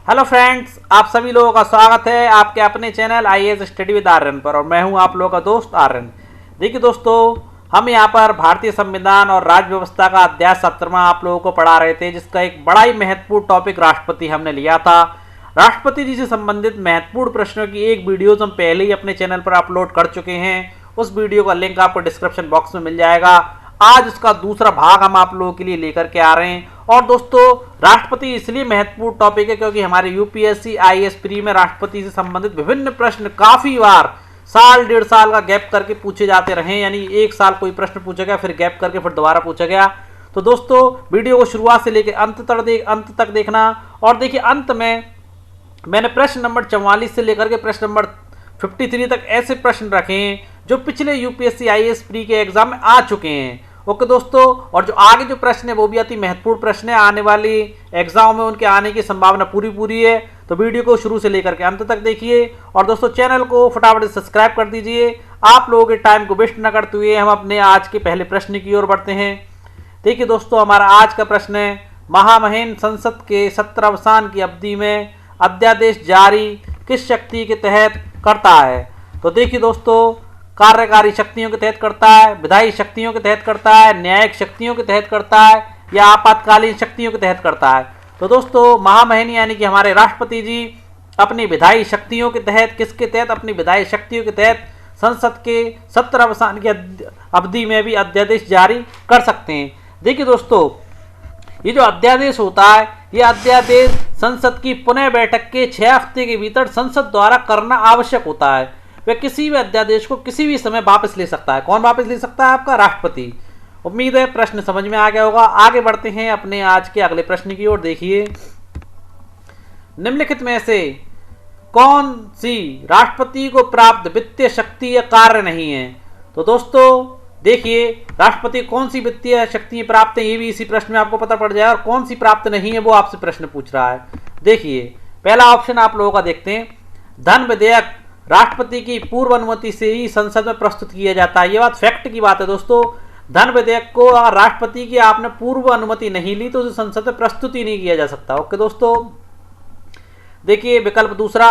Hello friends, आप सभी लोगों का स्वागत है आपके अपने channel IAS study with Aryan पर। और मैं हूं आप लोगों का दोस्त आर्यन। देखिए दोस्तों, हम यहां पर भारतीय संविधान और राज्य व्यवस्था का अध्याय 17वां आप लोगों को पढ़ा रहे थे, जिसका एक बड़ा ही महत्वपूर्ण टॉपिक राष्ट्रपति हमने लिया था। राष्ट्रपति जी से संबंधित महत्वपूर्ण प्रश्नों की एक वीडियोज हम पहले ही अपने चैनल पर अपलोड कर चुके हैं। उस वीडियो का लिंक आपको डिस्क्रिप्शन बॉक्स में मिल जाएगा। आज उसका दूसरा भाग हम आप लोगों के लिए लेकर के आ रहे हैं। और दोस्तों, राष्ट्रपति इसलिए महत्वपूर्ण टॉपिक है क्योंकि हमारे यूपीएससी आईएएस प्री में राष्ट्रपति से संबंधित विभिन्न प्रश्न काफी बार साल डेढ़ साल का गैप करके पूछे जाते रहे। यानी एक साल कोई प्रश्न पूछा गया, फिर गैप करके फिर दोबारा पूछा गया। तो दोस्तों, वीडियो को शुरुआत से लेकर अंत तक देखना। और देखिए, अंत में मैंने प्रश्न नंबर 44 से लेकर के प्रश्न नंबर 53 तक ऐसे प्रश्न रखे हैं जो पिछले यूपीएससी आईएएस प्री के एग्जाम में आ चुके हैं। ओके दोस्तों, और जो आगे जो प्रश्न है वो भी अति महत्वपूर्ण प्रश्न है। आने वाली एग्जाम में उनके आने की संभावना पूरी है। तो वीडियो को शुरू से लेकर के अंत तक देखिए। और दोस्तों, चैनल को फटाफट से सब्सक्राइब कर दीजिए। आप लोगों के टाइम को वेस्ट न करते हुए हम अपने आज के पहले प्रश्न की ओर बढ़ते हैं। देखिए दोस्तों, हमारा आज का प्रश्न है, महामहिम संसद के सत्रावसान की अवधि में अध्यादेश जारी किस शक्ति के तहत करता है? तो देखिए दोस्तों, कार्यकारी शक्तियों के तहत करता है, विधायी शक्तियों के तहत करता है, न्यायिक शक्तियों के तहत करता है, या आपातकालीन शक्तियों के तहत करता है? तो दोस्तों, महामहिम यानी कि हमारे राष्ट्रपति जी अपनी विधायी शक्तियों के तहत, किसके तहत? अपनी विधायी शक्तियों के तहत संसद के सत्रावसान की अवधि में भी अध्यादेश जारी कर सकते हैं। देखिए दोस्तों, ये जो अध्यादेश होता है, ये अध्यादेश संसद की पुनः बैठक के 6 हफ्ते के भीतर संसद द्वारा करना आवश्यक होता है। वह किसी भी अध्यादेश को किसी भी समय वापस ले सकता है। कौन वापस ले सकता है? आपका राष्ट्रपति। उम्मीद है प्रश्न समझ में आ गया होगा। आगे बढ़ते हैं अपने आज के अगले प्रश्न की ओर। देखिए, निम्नलिखित में से कौन सी राष्ट्रपति को प्राप्त वित्तीय शक्ति या कार्य नहीं है? तो दोस्तों देखिए, राष्ट्रपति कौन सी वित्तीय शक्ति प्राप्त है, ये भी इसी प्रश्न में आपको पता पड़ जाए। और कौन सी प्राप्त नहीं है वो आपसे प्रश्न पूछ रहा है। देखिए, पहला ऑप्शन आप लोगों का देखते हैं, धन विधेयक राष्ट्रपति की पूर्व अनुमति से ही संसद में प्रस्तुत किया जाता है। ये बात फैक्ट की बात है दोस्तों। धन विधेयक को अगर राष्ट्रपति की आपने पूर्व अनुमति नहीं ली तो उसे संसद में प्रस्तुत ही नहीं किया जा सकता। ओके दोस्तों, देखिए विकल्प दूसरा,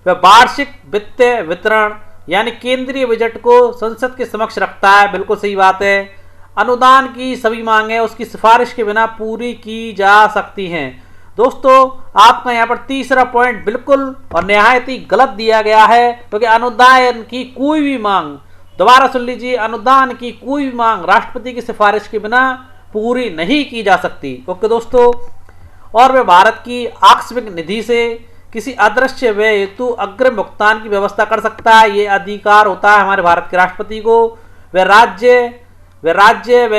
वह वार्षिक वित्तीय वितरण यानी केंद्रीय बजट को संसद के समक्ष रखता है। बिल्कुल सही बात है। अनुदान की सभी मांगें उसकी सिफारिश के बिना पूरी की जा सकती हैं। दोस्तों, आपका यहाँ पर तीसरा पॉइंट बिल्कुल और निहायत ही गलत दिया गया है, क्योंकि अनुदान की कोई भी मांग, दोबारा सुन लीजिए, अनुदान की कोई भी मांग राष्ट्रपति की सिफारिश के बिना पूरी नहीं की जा सकती। ओके दोस्तों, और वह भारत की आकस्मिक निधि से किसी अदृश्य व्यय हेतु अग्रिम भुगतान की व्यवस्था कर सकता है। ये अधिकार होता है हमारे भारत के राष्ट्रपति को। वह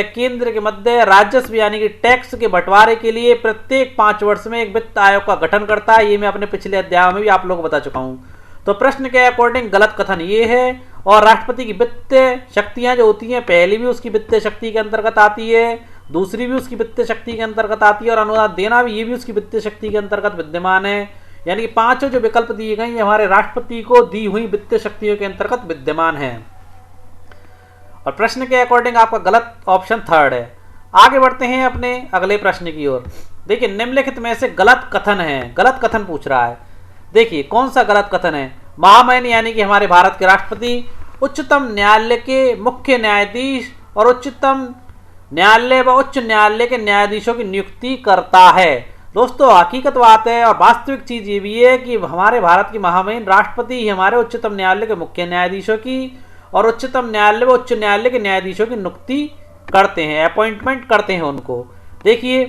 केंद्र के मध्य राजस्व यानी कि टैक्स के बंटवारे के लिए प्रत्येक 5 वर्ष में एक वित्त आयोग का गठन करता है। ये मैं अपने पिछले अध्याय में भी आप लोगों को बता चुका हूं। तो प्रश्न के अकॉर्डिंग गलत कथन ये है। और राष्ट्रपति की वित्तीय शक्तियां जो होती हैं, पहली भी उसकी वित्तीय शक्ति के अंतर्गत आती है, दूसरी भी उसकी वित्तीय शक्ति के अंतर्गत आती है, और अनुदान देना भी, ये भी उसकी वित्तीय शक्ति के अंतर्गत विद्यमान है। यानी कि 5 जो विकल्प दिए गए ये हमारे राष्ट्रपति को दी हुई वित्तीय शक्तियों के अंतर्गत विद्यमान है। और प्रश्न के अकॉर्डिंग आपका गलत ऑप्शन थर्ड है। आगे बढ़ते हैं अपने अगले प्रश्न की ओर। देखिए, निम्नलिखित में से गलत कथन है, गलत कथन पूछ रहा है। देखिए, कौन सा गलत कथन है? महामहिम यानी कि हमारे भारत के राष्ट्रपति उच्चतम न्यायालय के मुख्य न्यायाधीश और उच्चतम न्यायालय व उच्च न्यायालय के न्यायाधीशों की नियुक्ति करता है। दोस्तों, हकीकत बात है और वास्तविक चीज ये भी है कि हमारे भारत की महामहिम राष्ट्रपति ही हमारे उच्चतम न्यायालय के मुख्य न्यायाधीशों की और उच्चतम न्यायालय व उच्च न्यायालय के न्यायाधीशों की नियुक्ति करते हैं, अपॉइंटमेंट करते हैं उनको। देखिए,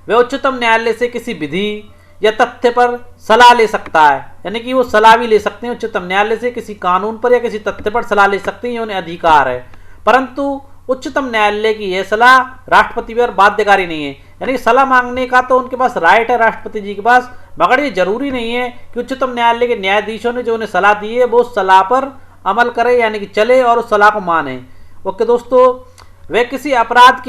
वे उच्चतम न्यायालय से किसी विधि या तथ्य पर सलाह ले सकता है, यानी कि वो सलाह भी ले सकते हैं। उच्चतम न्यायालय से किसी कानून पर या किसी तथ्य पर सलाह ले सकते हैं, ये उन्हें अधिकार है। परंतु उच्चतम न्यायालय की यह सलाह राष्ट्रपति पर बाध्यकारी नहीं है। यानी सलाह मांगने का तो उनके पास राइट है राष्ट्रपति जी के पास, मगर ये जरूरी नहीं है कि उच्चतम न्यायालय के न्यायाधीशों ने जो उन्हें सलाह दी है वो उस सलाह पर अमल करे, यानी कि चले और उस सलाह को माने। ओके दोस्तों, वह किसी अपराध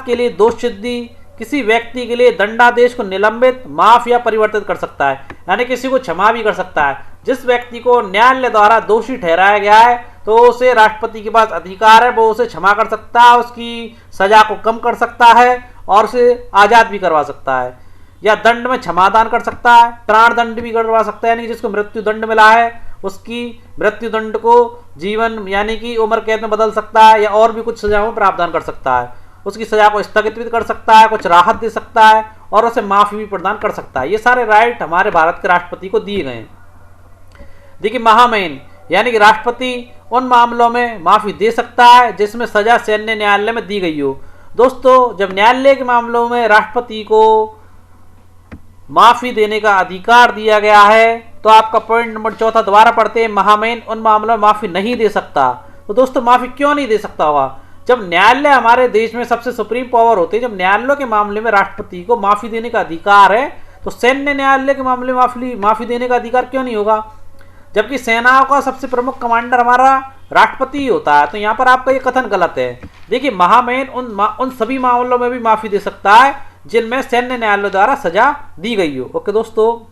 के लिए दोष सिद्धि, किसी व्यक्ति के लिए दंडादेश को निलंबित, माफ या परिवर्तित कर सकता है। यानी किसी को क्षमा भी कर सकता है। जिस व्यक्ति को न्यायालय द्वारा दोषी ठहराया गया है तो उसे राष्ट्रपति के पास अधिकार है, वो उसे क्षमा कर सकता है, उसकी सजा को कम कर सकता है और उसे आज़ाद भी करवा सकता है। या दंड में क्षमादान कर सकता है, प्राण दंड भी करवा सकता है, यानी कि जिसको मृत्यु दंड मिला है उसकी मृत्यु दंड को जीवन यानी कि उम्र कैद में बदल सकता है, या और भी कुछ सजाओं में प्रावधान कर सकता है। उसकी सजा को स्थगित भी कर सकता है, कुछ राहत दे सकता है और उसे माफी भी प्रदान कर सकता है। ये सारे राइट हमारे भारत के राष्ट्रपति को दिए गए हैं। देखिए महामहिम यानी कि राष्ट्रपति उन मामलों में माफी दे सकता है जिसमें सजा सैन्य न्यायालय में दी गई हो। दोस्तों, जब न्यायालय के मामलों में राष्ट्रपति को माफी देने का अधिकार दिया गया है तो आपका पॉइंट नंबर 4 दोबारा पढ़ते हैं, महामहिम उन मामलों में माफी नहीं दे सकता। तो दोस्तों, माफी क्यों नहीं दे सकता होगा? जब न्यायालय हमारे देश में सबसे सुप्रीम पावर होते हैं, जब न्यायालयों के मामले में राष्ट्रपति को माफी देने का अधिकार है तो सैन्य न्यायालय के मामले में माफी देने का अधिकार क्यों नहीं होगा? जबकि सेनाओं का सबसे प्रमुख कमांडर हमारा राष्ट्रपति होता है। तो यहाँ पर आपका ये कथन गलत है। देखिए, महामहिम उन सभी मामलों में भी माफी दे सकता है जिनमें सैन्य न्यायालय द्वारा सजा दी गई हो। ओके दोस्तों,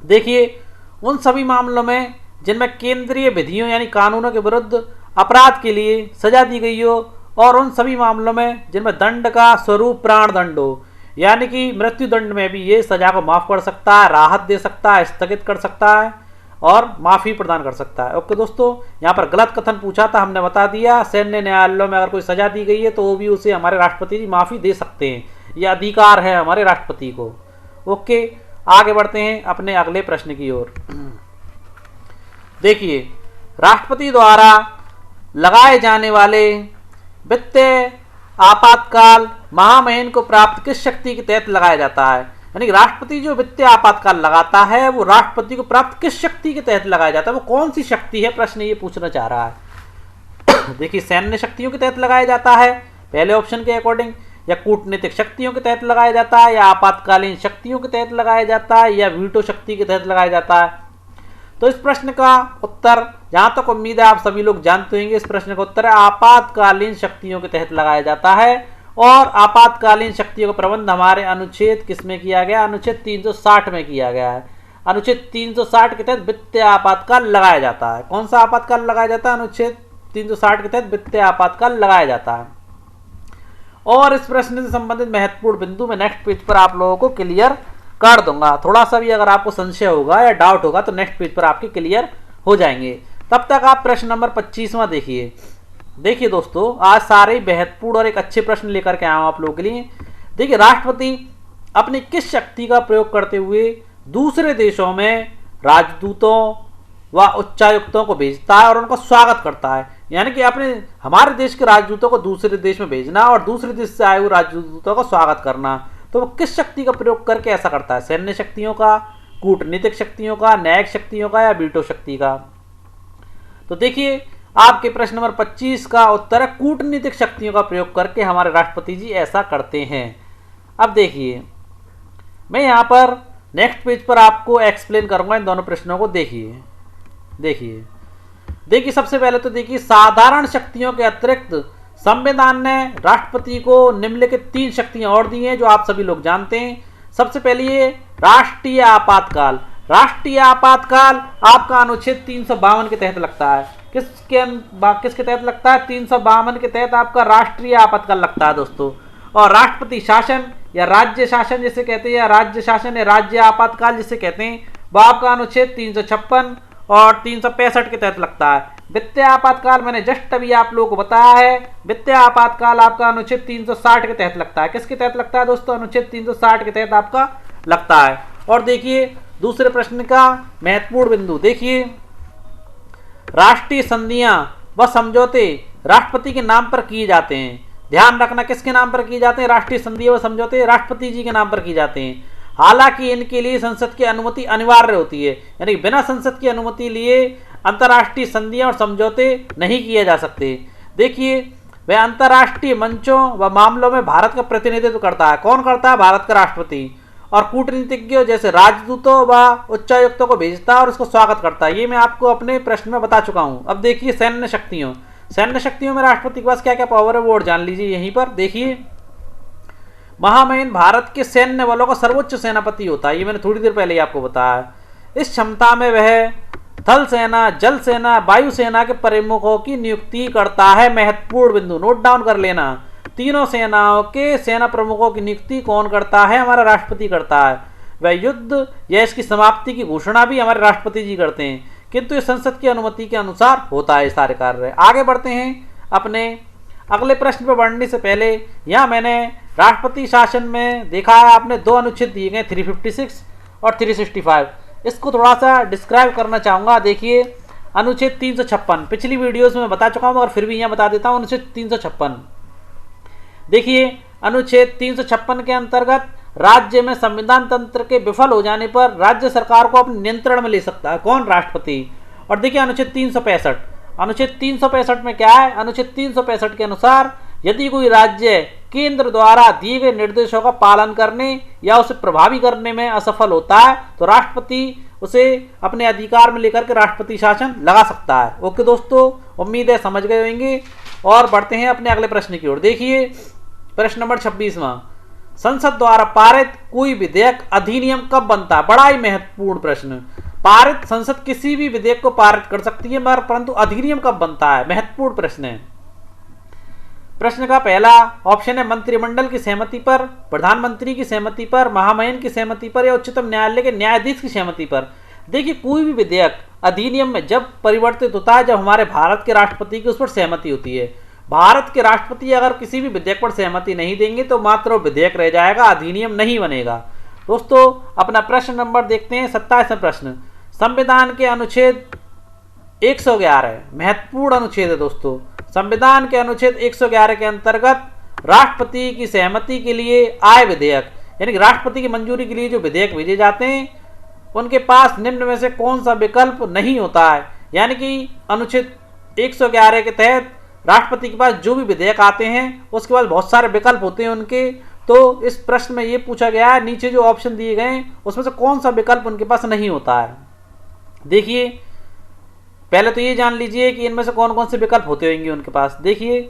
देखिए उन सभी मामलों में जिनमें केंद्रीय विधियों यानी कानूनों के विरुद्ध अपराध के लिए सजा दी गई हो, और उन सभी मामलों में जिनमें दंड का स्वरूप प्राण दंड हो, यानी कि मृत्यु दंड में भी ये सजा को माफ कर सकता है, राहत दे सकता है, स्थगित कर सकता है और माफी प्रदान कर सकता है। ओके दोस्तों, यहाँ पर गलत कथन पूछा था, हमने बता दिया। सैन्य न्यायालयों में अगर कोई सजा दी गई है तो वो भी उसे हमारे राष्ट्रपति जी माफी दे सकते हैं, यह अधिकार है हमारे राष्ट्रपति को। ओके, आगे बढ़ते हैं अपने अगले प्रश्न की ओर। देखिए, राष्ट्रपति द्वारा लगाए जाने वाले वित्तीय आपातकाल महामहिम को प्राप्त किस शक्ति के तहत लगाया जाता है? यानी राष्ट्रपति जो वित्तीय आपातकाल लगाता है वो राष्ट्रपति को प्राप्त किस शक्ति के तहत लगाया जाता है? वो कौन सी शक्ति है, प्रश्न ये पूछना चाह रहा है। देखिए, सैन्य शक्तियों के तहत लगाया जाता है पहले ऑप्शन के अकॉर्डिंग, या कूटनीतिक शक्तियों के तहत लगाया जाता है, या आपातकालीन शक्तियों के तहत लगाया जाता है, या वीटो शक्ति के तहत लगाया जाता है। तो इस प्रश्न का उत्तर, जहां तक उम्मीद है आप सभी लोग जानते होंगे, इस प्रश्न का उत्तर है आपातकालीन शक्तियों के तहत लगाया जाता है। और आपातकालीन शक्तियों का प्रबंध हमारे अनुच्छेद किसमें किया गया? अनुच्छेद 360 में किया गया है। अनुच्छेद 360 के तहत वित्तीय आपातकाल लगाया जाता है। कौन सा आपातकाल लगाया जाता है? अनुच्छेद 360 के तहत वित्तीय आपातकाल लगाया जाता है। और इस प्रश्न से संबंधित महत्वपूर्ण बिंदु में नेक्स्ट पेज पर आप लोगों को क्लियर कर दूंगा। थोड़ा सा भी अगर आपको संशय होगा या डाउट होगा तो नेक्स्ट पेज पर आपके क्लियर हो जाएंगे। तब तक आप प्रश्न नंबर 25वां देखिए। देखिए दोस्तों, आज सारे महत्वपूर्ण और एक अच्छे प्रश्न लेकर के आया हूं आप लोगों के लिए। देखिए, राष्ट्रपति अपनी किस शक्ति का प्रयोग करते हुए दूसरे देशों में राजदूतों व उच्चायुक्तों को भेजता है और उनका स्वागत करता है? यानी कि अपने हमारे देश के राजदूतों को दूसरे देश में भेजना और दूसरे देश से आए हुए राजदूतों का स्वागत करना, तो वो किस शक्ति का प्रयोग करके ऐसा करता है? सैन्य शक्तियों का, कूटनीतिक शक्तियों का, न्यायिक शक्तियों का, या वीटो शक्ति का? तो देखिए, आपके प्रश्न नंबर 25 का उत्तर है कूटनीतिक शक्तियों का प्रयोग करके हमारे राष्ट्रपति जी ऐसा करते हैं। अब देखिए, मैं यहाँ पर नेक्स्ट पेज पर आपको एक्सप्लेन करूंगा इन दोनों प्रश्नों को। देखिए सबसे पहले तो देखिए, साधारण शक्तियों के अतिरिक्त संविधान ने राष्ट्रपति को निम्नलिखित 3 शक्तियां और दी हैं जो आप सभी लोग जानते हैं। सबसे पहले ये राष्ट्रीय आपातकाल। राष्ट्रीय आपातकाल आपका अनुच्छेद 352 के तहत लगता है। किसके तहत लगता है? 352 के तहत आपका राष्ट्रीय आपातकाल लगता है दोस्तों। और राष्ट्रपति शासन या राज्य शासन जिसे कहते हैं, या राज्य शासन या राज्य आपातकाल जिसे कहते हैं, वह आपका अनुच्छेद 356 और 365 के तहत लगता है। वित्तीय आपातकाल मैंने जस्ट अभी आप लोगों को बताया है, वित्तीय आपातकाल आपका अनुच्छेद 360 के तहत लगता है। किसके तहत लगता है दोस्तों? अनुच्छेद 360 के तहत आपका लगता है। और देखिए दूसरे प्रश्न का महत्वपूर्ण बिंदु, देखिए राष्ट्रीय संधियां व समझौते राष्ट्रपति के नाम पर किए जाते हैं। ध्यान रखना, किसके नाम पर किए जाते हैं? राष्ट्रीय संधि व समझौते राष्ट्रपति जी के नाम पर किए जाते हैं। हालांकि इनके लिए संसद की अनुमति अनिवार्य होती है, यानी कि बिना संसद की अनुमति लिए अंतर्राष्ट्रीय संधियां और समझौते नहीं किए जा सकते। देखिए, वह अंतर्राष्ट्रीय मंचों व मामलों में भारत का प्रतिनिधित्व करता है। कौन करता है? भारत का राष्ट्रपति। और कूटनीतिज्ञों जैसे राजदूतों व उच्चायुक्तों को भेजता है और उसको स्वागत करता है। ये मैं आपको अपने प्रश्न में बता चुका हूं। अब देखिए सैन्य शक्तियों में राष्ट्रपति के पास क्या क्या पावर है वो और जान लीजिए यहीं पर। देखिए, महामहिम भारत के सैन्य बलों का सर्वोच्च सेनापति होता है। ये मैंने थोड़ी देर पहले ही आपको बताया। इस क्षमता में वह थल सेना, जल सेना, वायु सेना के प्रमुखों की नियुक्ति करता है। महत्वपूर्ण बिंदु नोट डाउन कर लेना। तीनों सेनाओं के सेना प्रमुखों की नियुक्ति कौन करता है? हमारा राष्ट्रपति करता है। वह युद्ध या इसकी समाप्ति की घोषणा भी हमारे राष्ट्रपति जी करते हैं, किंतु ये संसद की अनुमति के अनुसार होता है सारे कार्य। आगे बढ़ते हैं अपने अगले प्रश्न पर बढ़ने से पहले यहाँ मैंने राष्ट्रपति शासन में देखा है आपने दो अनुच्छेद दिए गए 356 और 365। इसको थोड़ा सा डिस्क्राइब करना चाहूँगा। देखिए अनुच्छेद 356 पिछली वीडियोस में बता चुका हूँ और फिर भी यहाँ बता देता हूँ। अनुच्छेद 356 देखिए, अनुच्छेद 356 के अंतर्गत राज्य में संविधान तंत्र के विफल हो जाने पर राज्य सरकार को अपने नियंत्रण में ले सकता है कौन? राष्ट्रपति। और देखिए अनुच्छेद 365, अनुच्छेद 365 में क्या है? अनुच्छेद 365 के अनुसार यदि कोई राज्य केंद्र द्वारा दिए गए निर्देशों का पालन करने या उसे प्रभावी करने में असफल होता है तो राष्ट्रपति उसे अपने अधिकार में लेकर के राष्ट्रपति शासन लगा सकता है। ओके दोस्तों, उम्मीद है समझ गए होंगे। और बढ़ते हैं अपने अगले प्रश्न की ओर। देखिए प्रश्न नंबर 26वां, संसद द्वारा पारित कोई विधेयक अधिनियम कब बनता है? बड़ा ही महत्वपूर्ण प्रश्न। पारित संसद किसी भी विधेयक को पारित कर सकती है मगर परंतु अधिनियम कब बनता है? महत्वपूर्ण प्रश्न है। प्रश्न का पहला ऑप्शन है मंत्रिमंडल की सहमति पर, प्रधानमंत्री की सहमति पर, महामहिम की सहमति पर या उच्चतम न्यायालय के न्यायाधीश की सहमति पर। देखिए कोई भी विधेयक अधिनियम में जब परिवर्तित होता है जब हमारे भारत के राष्ट्रपति की उस पर सहमति होती है। भारत के राष्ट्रपति अगर किसी भी विधेयक पर सहमति नहीं देंगे तो मात्र विधेयक रह जाएगा, अधिनियम नहीं बनेगा। दोस्तों अपना प्रश्न नंबर देखते हैं 27वां प्रश्न। संविधान के अनुच्छेद 111 महत्वपूर्ण अनुच्छेद है दोस्तों। संविधान के अनुच्छेद 111 के अंतर्गत राष्ट्रपति की सहमति के लिए आए विधेयक यानी कि राष्ट्रपति की मंजूरी के लिए जो विधेयक भेजे जाते हैं उनके पास निम्न में से कौन सा विकल्प नहीं होता है? यानी कि अनुच्छेद 111 के तहत राष्ट्रपति के पास जो भी विधेयक आते हैं उसके पास बहुत सारे विकल्प होते हैं उनके। तो इस प्रश्न में ये पूछा गया है नीचे जो ऑप्शन दिए गए उसमें से कौन सा विकल्प उनके पास नहीं होता है। देखिए पहले तो ये जान लीजिए कि इनमें से कौन कौन से विकल्प होते होंगे उनके पास। देखिए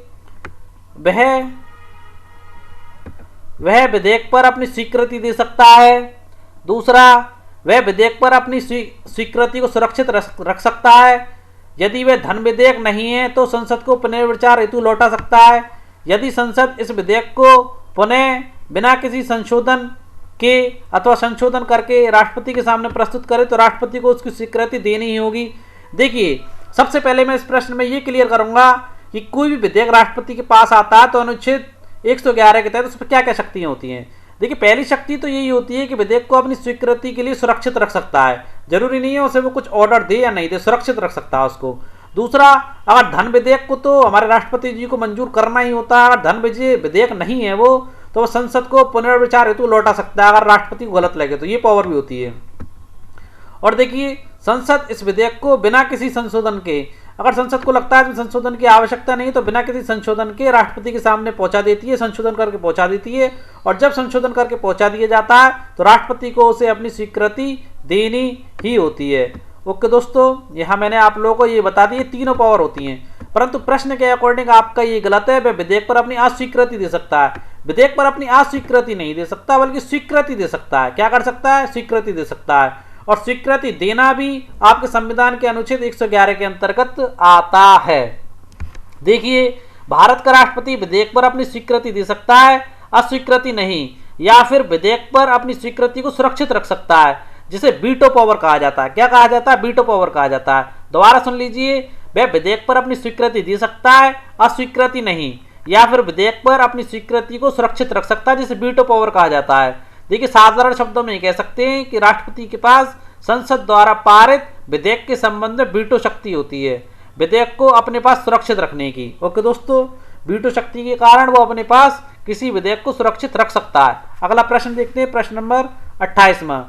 वह विधेयक पर अपनी स्वीकृति दे सकता है। दूसरा, वह विधेयक पर अपनी स्वीकृति को सुरक्षित रख सकता है। यदि वह धन विधेयक नहीं है तो संसद को पुनर्विचार हेतु लौटा सकता है। यदि संसद इस विधेयक को पुनः बिना किसी संशोधन के अथवा संशोधन करके राष्ट्रपति के सामने प्रस्तुत करे तो राष्ट्रपति को उसकी स्वीकृति देनी ही होगी। देखिए सबसे पहले मैं इस प्रश्न में ये क्लियर करूंगा कि कोई भी विधेयक राष्ट्रपति के पास आता है तो अनुच्छेद 111 के तहत उस पर क्या क्या शक्तियां होती हैं। देखिए पहली शक्ति तो यही होती है कि विधेयक को अपनी स्वीकृति के लिए सुरक्षित रख सकता है। जरूरी नहीं है उसे वो कुछ ऑर्डर दे या नहीं दे, सुरक्षित रख सकता है उसको। दूसरा, अगर धन विधेयक को तो हमारे राष्ट्रपति जी को मंजूर करना ही होता है। अगर धन विधेयक नहीं है वो तो वह संसद को पुनर्विचार हेतु लौटा सकता है अगर राष्ट्रपति को गलत लगे तो, ये पावर भी होती है। और देखिए संसद इस विधेयक को बिना किसी संशोधन के, अगर संसद को लगता है कि संशोधन की आवश्यकता नहीं तो बिना किसी संशोधन के राष्ट्रपति के सामने पहुंचा देती है, संशोधन करके पहुंचा देती है। और जब संशोधन करके पहुंचा दिया जाता है तो राष्ट्रपति को उसे अपनी स्वीकृति देनी ही होती है। ओके दोस्तों, यहाँ मैंने आप लोगों को ये बता दी तीनों पावर होती हैं, परंतु प्रश्न के अकॉर्डिंग आपका ये गलत है। वह विधेयक पर अपनी अस्वीकृति दे सकता है, विधेयक पर अपनी अस्वीकृति नहीं दे सकता बल्कि स्वीकृति दे सकता है। क्या कर सकता है? स्वीकृति दे सकता है। और स्वीकृति देना भी आपके संविधान के अनुच्छेद 111 के अंतर्गत आता है। देखिए भारत का राष्ट्रपति विधेयक पर अपनी स्वीकृति दे सकता है, अस्वीकृति नहीं, या फिर विधेयक पर अपनी स्वीकृति को सुरक्षित रख सकता है जिसे वीटो पावर कहा जाता है। क्या कहा जाता है? वीटो पावर कहा जाता है। दोबारा सुन लीजिए, वह विधेयक पर अपनी स्वीकृति दे सकता है, अस्वीकृति नहीं, या फिर विधेयक पर अपनी स्वीकृति को सुरक्षित रख सकता है जिसे वीटो पावर कहा जाता है। देखिए साधारण शब्दों में कह सकते हैं कि राष्ट्रपति के पास संसद द्वारा पारित विधेयक के संबंध में वीटो शक्ति होती है, विधेयक को अपने पास सुरक्षित रखने की। ओके दोस्तों, वीटो शक्ति के कारण वो अपने पास किसी विधेयक को सुरक्षित रख सकता है। अगला प्रश्न देखते हैं, प्रश्न नंबर 28वां।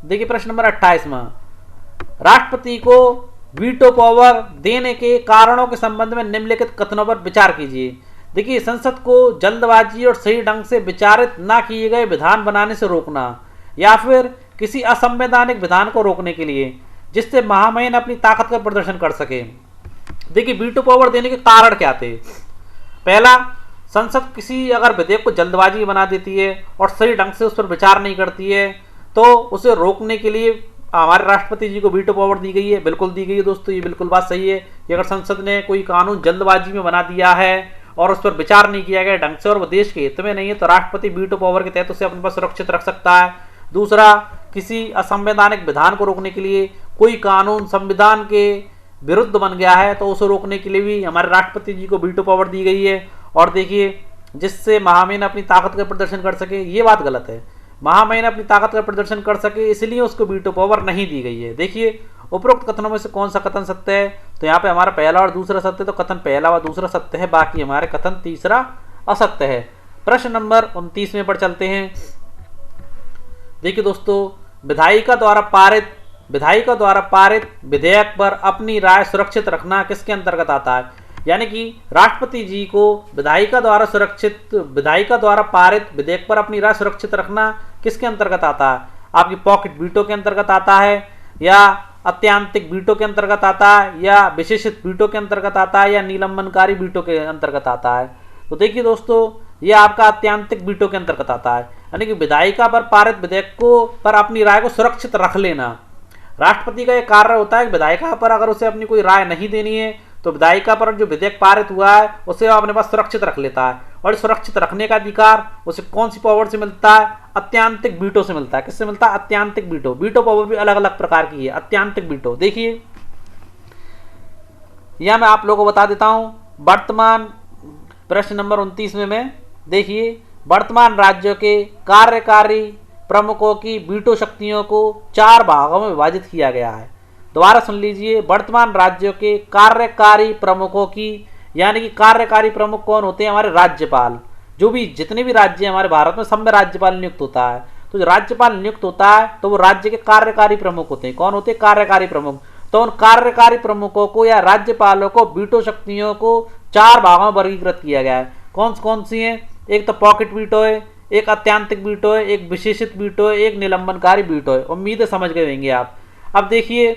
देखिए प्रश्न नंबर 28वां, राष्ट्रपति को वीटो पावर देने के कारणों के संबंध में निम्नलिखित कथनों पर विचार कीजिए। देखिए संसद को जल्दबाजी और सही ढंग से विचारित न किए गए विधान बनाने से रोकना, या फिर किसी असंवैधानिक विधान को रोकने के लिए जिससे महामहिम अपनी ताकत का प्रदर्शन कर सके। देखिए वीटो पावर देने के कारण क्या थे? पहला, संसद किसी अगर विधेयक को जल्दबाजी बना देती है और सही ढंग से उस पर विचार नहीं करती है तो उसे रोकने के लिए हमारे राष्ट्रपति जी को वीटो पावर दी गई है, बिल्कुल दी गई है दोस्तों, ये बिल्कुल बात सही है कि अगर संसद ने कोई कानून जल्दबाजी में बना दिया है और उस पर विचार नहीं किया गया ढंग से और वो देश के हित में नहीं है तो राष्ट्रपति वीटो पावर के तहत उसे अपने पास सुरक्षित रख सकता है। दूसरा, किसी असंवैधानिक विधान को रोकने के लिए कोई कानून संविधान के विरुद्ध बन गया है तो उसे रोकने के लिए भी हमारे राष्ट्रपति जी को वीटो पावर दी गई है। और देखिए, जिससे महामहिम अपनी ताकत का प्रदर्शन कर सके, ये बात गलत है। महामहिम अपनी ताकत का प्रदर्शन कर सके इसलिए उसको वीटो पावर नहीं दी गई है। देखिए, उपरोक्त कथनों में से कौन सा कथन सत्य है, तो यहाँ पे हमारा पहला और दूसरा सत्य है, तो कथन पहला व दूसरा सत्य है, बाकी हमारे कथन तीसरा असत्य है। प्रश्न नंबर 29 में पर चलते हैं। देखिए दोस्तों, विधायिका द्वारा पारित विधेयक पर अपनी राय सुरक्षित रखना किसके अंतर्गत आता है? यानी कि राष्ट्रपति जी को विधायिका द्वारा पारित विधेयक पर अपनी राय सुरक्षित रखना किसके अंतर्गत आता है? आपकी पॉकेट वीटो के अंतर्गत आता है, या अत्यांतिक वीटो के अंतर्गत आता है, या विशेषित वीटो के अंतर्गत आता है, या निलंबनकारी वीटो के अंतर्गत आता है? तो देखिए दोस्तों, ये आपका अत्यांतिक वीटो के अंतर्गत आता है। यानी कि विधायिका पर पारित विधेयक को पर अपनी राय को सुरक्षित रख लेना। राष्ट्रपति का यह कार्य होता है कि विधायिका पर अगर उसे अपनी कोई राय नहीं देनी है तो विधायिका पर जो विधेयक पारित हुआ है उसे वो अपने पास सुरक्षित रख लेता है। और सुरक्षित रखने का अधिकार उसे कौन सी पावर से मिलता है? अत्यांतिक वीटो से मिलता है। किससे मिलता है? अत्यांतिक वीटो। वीटो पावर भी अलग अलग प्रकार की है। अत्यांतिक वीटो, देखिए यह मैं आप लोगों को बता देता हूं। वर्तमान प्रश्न नंबर 29 में मैं देखिए, वर्तमान राज्यों के कार्यकारी प्रमुखों की वीटो शक्तियों को 4 भागों में विभाजित किया गया है। दोबारा सुन लीजिए, वर्तमान राज्यों के कार्यकारी प्रमुखों की, यानी कि कार्यकारी प्रमुख कौन होते हैं? हमारे राज्यपाल। जो भी जितने भी राज्य हमारे भारत में सब में राज्यपाल नियुक्त होता है। तो जो राज्यपाल नियुक्त होता है तो वो राज्य के कार्यकारी प्रमुख होते हैं। कौन होते हैं? कार्यकारी प्रमुख। तो उन कार्यकारी प्रमुखों को या राज्यपालों को वीटो शक्तियों को 4 भागों में वर्गीकृत किया गया है। कौन सी हैं? एक तो पॉकेट वीटो है, एक अत्यांतिक वीटो है, एक विशेषित वीटो है, एक निलंबनकारी वीटो है। उम्मीद है समझ गए होंगे आप। अब देखिए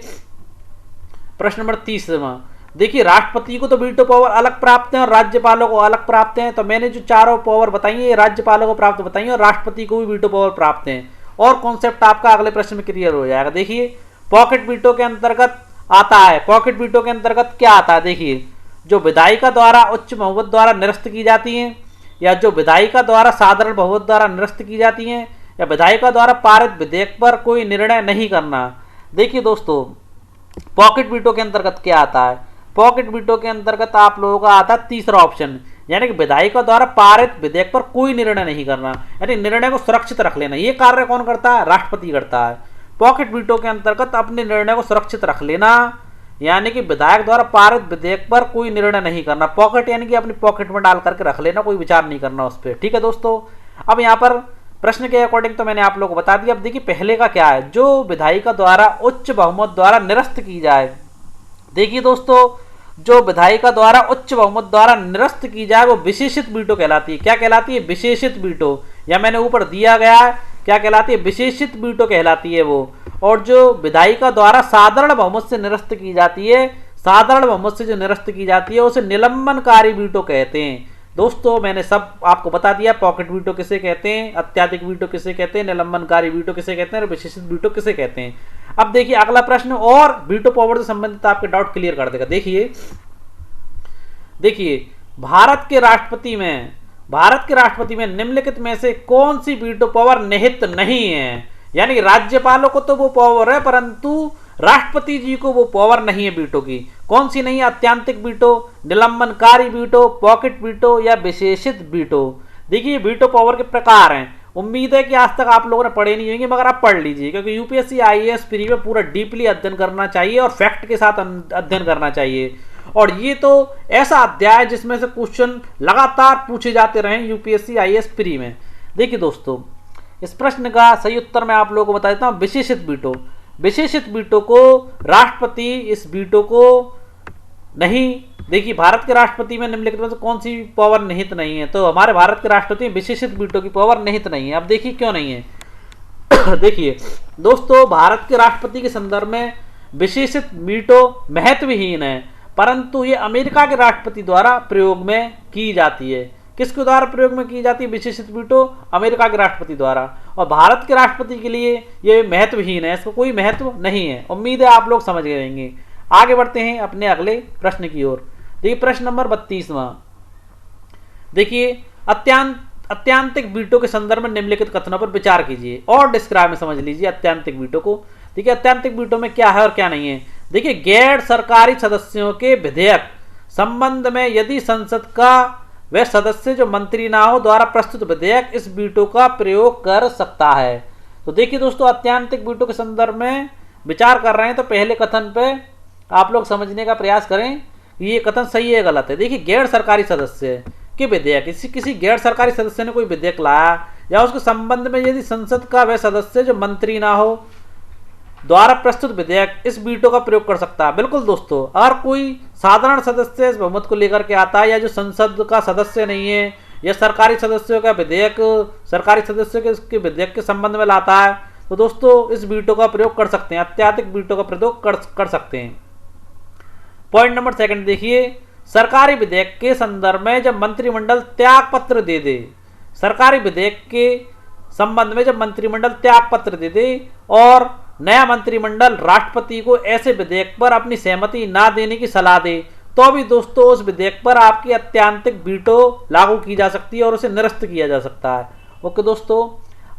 प्रश्न नंबर 30 में, देखिए राष्ट्रपति को तो वीटो पावर अलग प्राप्त है और राज्यपालों को अलग प्राप्त है। तो मैंने जो 4 पावर बताई है ये राज्यपालों को प्राप्त बताई है और राष्ट्रपति को भी वीटो पावर प्राप्त है। और कॉन्सेप्ट आपका अगले प्रश्न में क्लियर हो जाएगा। देखिए, पॉकेट वीटो के अंतर्गत आता है, पॉकेट वीटो के अंतर्गत क्या आता है? देखिए, जो विधायिका द्वारा उच्च बहुमत द्वारा निरस्त की जाती है, या जो विधायिका द्वारा साधारण बहुमत द्वारा निरस्त की जाती है, या विधायिका द्वारा पारित विधेयक पर कोई निर्णय नहीं करना। देखिए दोस्तों, पॉकेट वीटो के अंतर्गत क्या आता है? पॉकेट वीटो के अंतर्गत आप लोगों का आता है तीसरा ऑप्शन, यानी कि विधायिका द्वारा पारित विधेयक पर कोई निर्णय नहीं करना, यानी निर्णय को सुरक्षित रख लेना। ये कार्य कौन करता है? राष्ट्रपति करता है। पॉकेट वीटो के अंतर्गत अपने निर्णय को सुरक्षित रख लेना, यानी कि विधायक द्वारा पारित विधेयक पर कोई निर्णय नहीं करना। पॉकेट यानी कि अपनी पॉकेट में डाल करके रख लेना, कोई विचार नहीं करना उस पर। ठीक है दोस्तों, अब यहाँ पर प्रश्न के अकॉर्डिंग तो मैंने आप लोगों को बता दिया। अब देखिए पहले का क्या है, जो विधायिका द्वारा उच्च बहुमत द्वारा निरस्त की जाए। देखिए दोस्तों, जो विधायिका द्वारा उच्च बहुमत द्वारा निरस्त की जाए वो विशेषित वीटो कहलाती है। क्या कहलाती है? विशेषित वीटो, या मैंने ऊपर दिया गया है क्या कहलाती है? विशेषित वीटो कहलाती है वो। और जो विधायिका द्वारा साधारण बहुमत से निरस्त की जाती है, साधारण बहुमत से जो निरस्त की जाती है उसे निलंबनकारी वीटो कहते हैं। दोस्तों मैंने सब आपको बता दिया, पॉकेट वीटो किसे कहते हैं, अत्याधिक वीटो किसे कहते हैं, निलंबनकारी वीटो किसे कहते हैं और विशेषित वीटो किसे कहते हैं। अब देखिए अगला प्रश्न और वीटो पावर से संबंधित आपके डाउट क्लियर कर देगा। देखिए भारत के राष्ट्रपति में निम्नलिखित में से कौन सी वीटो पावर निहित नहीं है? यानी राज्यपालों को तो वो पावर है परंतु राष्ट्रपति जी को वो पावर नहीं है वीटो की। कौन सी नहीं है? अत्यांतिक वीटो, निलंबनकारी वीटो, पॉकेट वीटो या विशेषित वीटो। देखिए वीटो पावर के प्रकार हैं। उम्मीद है कि आज तक आप लोगों ने पढ़े नहीं होंगे मगर आप पढ़ लीजिए, क्योंकि यूपीएससी आईएएस प्री में पूरा डीपली अध्ययन करना चाहिए और फैक्ट के साथ अध्ययन करना चाहिए। और ये तो ऐसा अध्याय है जिसमें से क्वेश्चन लगातार पूछे जाते रहे यूपीएससी आईएएस प्री में। देखिए दोस्तों, इस प्रश्न का सही उत्तर मैं आप लोगों को बता देता हूं, विशेषित वीटो। विशेषित वीटो को राष्ट्रपति इस वीटो को नहीं, देखिए भारत के राष्ट्रपति में निम्नलिखित में से कौन सी पावर निहित नहीं है? तो हमारे भारत के राष्ट्रपति में विशेषित वीटो की पावर निहित नहीं है। अब देखिए क्यों नहीं है। देखिए दोस्तों, भारत के राष्ट्रपति के संदर्भ में विशेषित वीटो महत्वहीन है, परंतु ये अमेरिका के राष्ट्रपति द्वारा प्रयोग में की जाती है। किसके द्वारा प्रयोग में की जाती है विशेषित वीटो? अमेरिका के राष्ट्रपति द्वारा। और भारत के राष्ट्रपति के लिए ये महत्वहीन है, इसका कोई महत्व नहीं है। उम्मीद है आप लोग समझ गए होंगे। आगे बढ़ते हैं अपने अगले प्रश्न की ओर। देखिए प्रश्न नंबर 32वां। देखिए अत्यांतिक वीटो के संदर्भ में निम्नलिखित कथनों पर विचार कीजिए और डिस्क्राइब में समझ लीजिए अत्यांतिक वीटो को। देखिए अत्यांतिक वीटो में क्या है और क्या नहीं है। देखिए गैर सरकारी सदस्यों के विधेयक संबंध में यदि संसद का वह सदस्य जो मंत्री ना हो द्वारा प्रस्तुत विधेयक इस वीटो का प्रयोग कर सकता है। तो देखिए दोस्तों अत्यांतिक वीटो के संदर्भ में विचार कर रहे हैं तो पहले कथन पे आप लोग समझने का प्रयास करें ये कथन सही है गलत है। देखिए गैर सरकारी सदस्य के विधेयक, किसी गैर सरकारी सदस्य ने कोई विधेयक लाया या उसके संबंध में यदि संसद का वह सदस्य जो मंत्री ना हो द्वारा प्रस्तुत विधेयक इस वीटो का प्रयोग कर सकता है। बिल्कुल दोस्तों, अगर कोई साधारण सदस्य इस बहुमत को लेकर के आता है या जो संसद का सदस्य नहीं है या सरकारी सदस्यों का विधेयक सरकारी सदस्यों के विधेयक के संबंध में लाता है तो दोस्तों इस वीटो का प्रयोग कर सकते हैं, अत्याधिक वीटो का प्रयोग कर सकते हैं। पॉइंट नंबर 2 देखिए, सरकारी विधेयक के संदर्भ में जब मंत्रिमंडल त्याग पत्र दे दे, सरकारी विधेयक के संबंध में जब मंत्रिमंडल त्याग पत्र दे दे और नया मंत्रिमंडल राष्ट्रपति को ऐसे विधेयक पर अपनी सहमति ना देने की सलाह दे तो भी दोस्तों उस विधेयक पर आपकी अत्यांतिक वीटो लागू की जा सकती है और उसे निरस्त किया जा सकता है। ओके दोस्तों,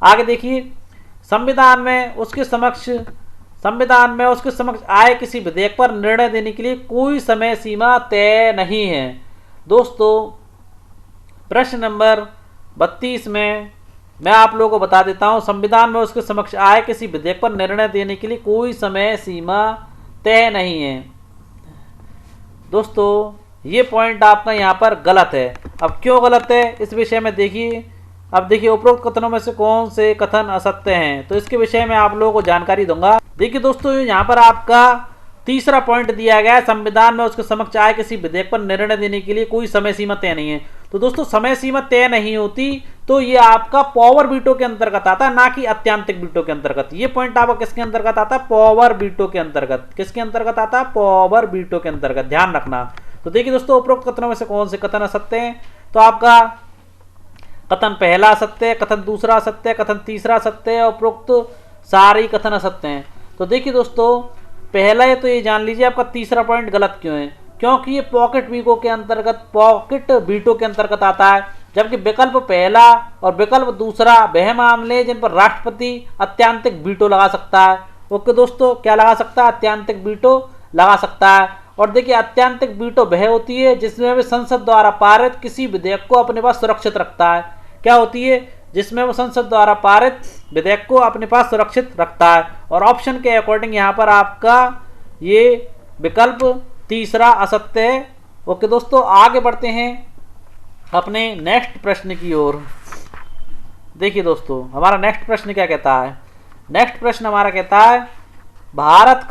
आगे देखिए, संविधान में उसके समक्ष आए किसी विधेयक पर निर्णय देने के लिए कोई समय सीमा तय नहीं है। दोस्तों प्रश्न नंबर 32 में मैं आप लोगों को बता देता हूं, संविधान में उसके समक्ष आए किसी विधेयक पर निर्णय देने के लिए कोई समय सीमा तय नहीं है। दोस्तों ये पॉइंट आपका यहाँ पर गलत है। अब क्यों गलत है इस विषय में देखिए। अब देखिए उपरोक्त कथनों में से कौन से कथन असत्य हैं तो इसके विषय में आप लोगों को जानकारी दूंगा। देखिए दोस्तों यहाँ पर आपका तीसरा पॉइंट दिया गया है, संविधान में उसके समक्ष आए किसी विधेयक पर निर्णय देने के लिए कोई समय सीमा तय नहीं है। तो दोस्तों समय सीमा तय नहीं होती तो ये आपका पावर वीटो के अंतर्गत आता है, ना कि अत्यांतिक वीटो के अंतर्गत। ये पॉइंट आपका किसके अंतर्गत आता है? पावर वीटो के अंतर्गत। किसके अंतर्गत आता है? पावर वीटो के अंतर्गत, ध्यान रखना। तो देखिए दोस्तों उपरोक्त कथनों में से कौन से कथन असत्य हैं तो आपका कथन पहला असत्य है, कथन दूसरा असत्य है, कथन तीसरा असत्य है और उपरोक्त सारे कथन असत्य हैं। तो देखिए दोस्तों पहला है तो ये जान लीजिए आपका तीसरा पॉइंट गलत क्यों है, क्योंकि ये पॉकेट वीटो के अंतर्गत आता है, जबकि विकल्प पहला और विकल्प दूसरा वह मामले जिन पर राष्ट्रपति अत्यांतिक वीटो लगा सकता है। ओके दोस्तों, क्या लगा सकता है? अत्यांतिक वीटो लगा सकता है। और देखिए अत्यांतिक वीटो वह होती है जिसमें भी संसद द्वारा पारित किसी विधेयक को अपने पास सुरक्षित रखता है। क्या होती है? जिसमें वो संसद द्वारा पारित विधेयक को अपने पास सुरक्षित रखता है। और ऑप्शन के अकॉर्डिंग यहाँ पर आपका ये विकल्प तीसरा असत्य है। ओके दोस्तों, आगे बढ़ते हैं अपने नेक्स्ट प्रश्न की ओर। देखिए दोस्तों हमारा नेक्स्ट प्रश्न क्या कहता है? नेक्स्ट प्रश्न हमारा कहता है भारत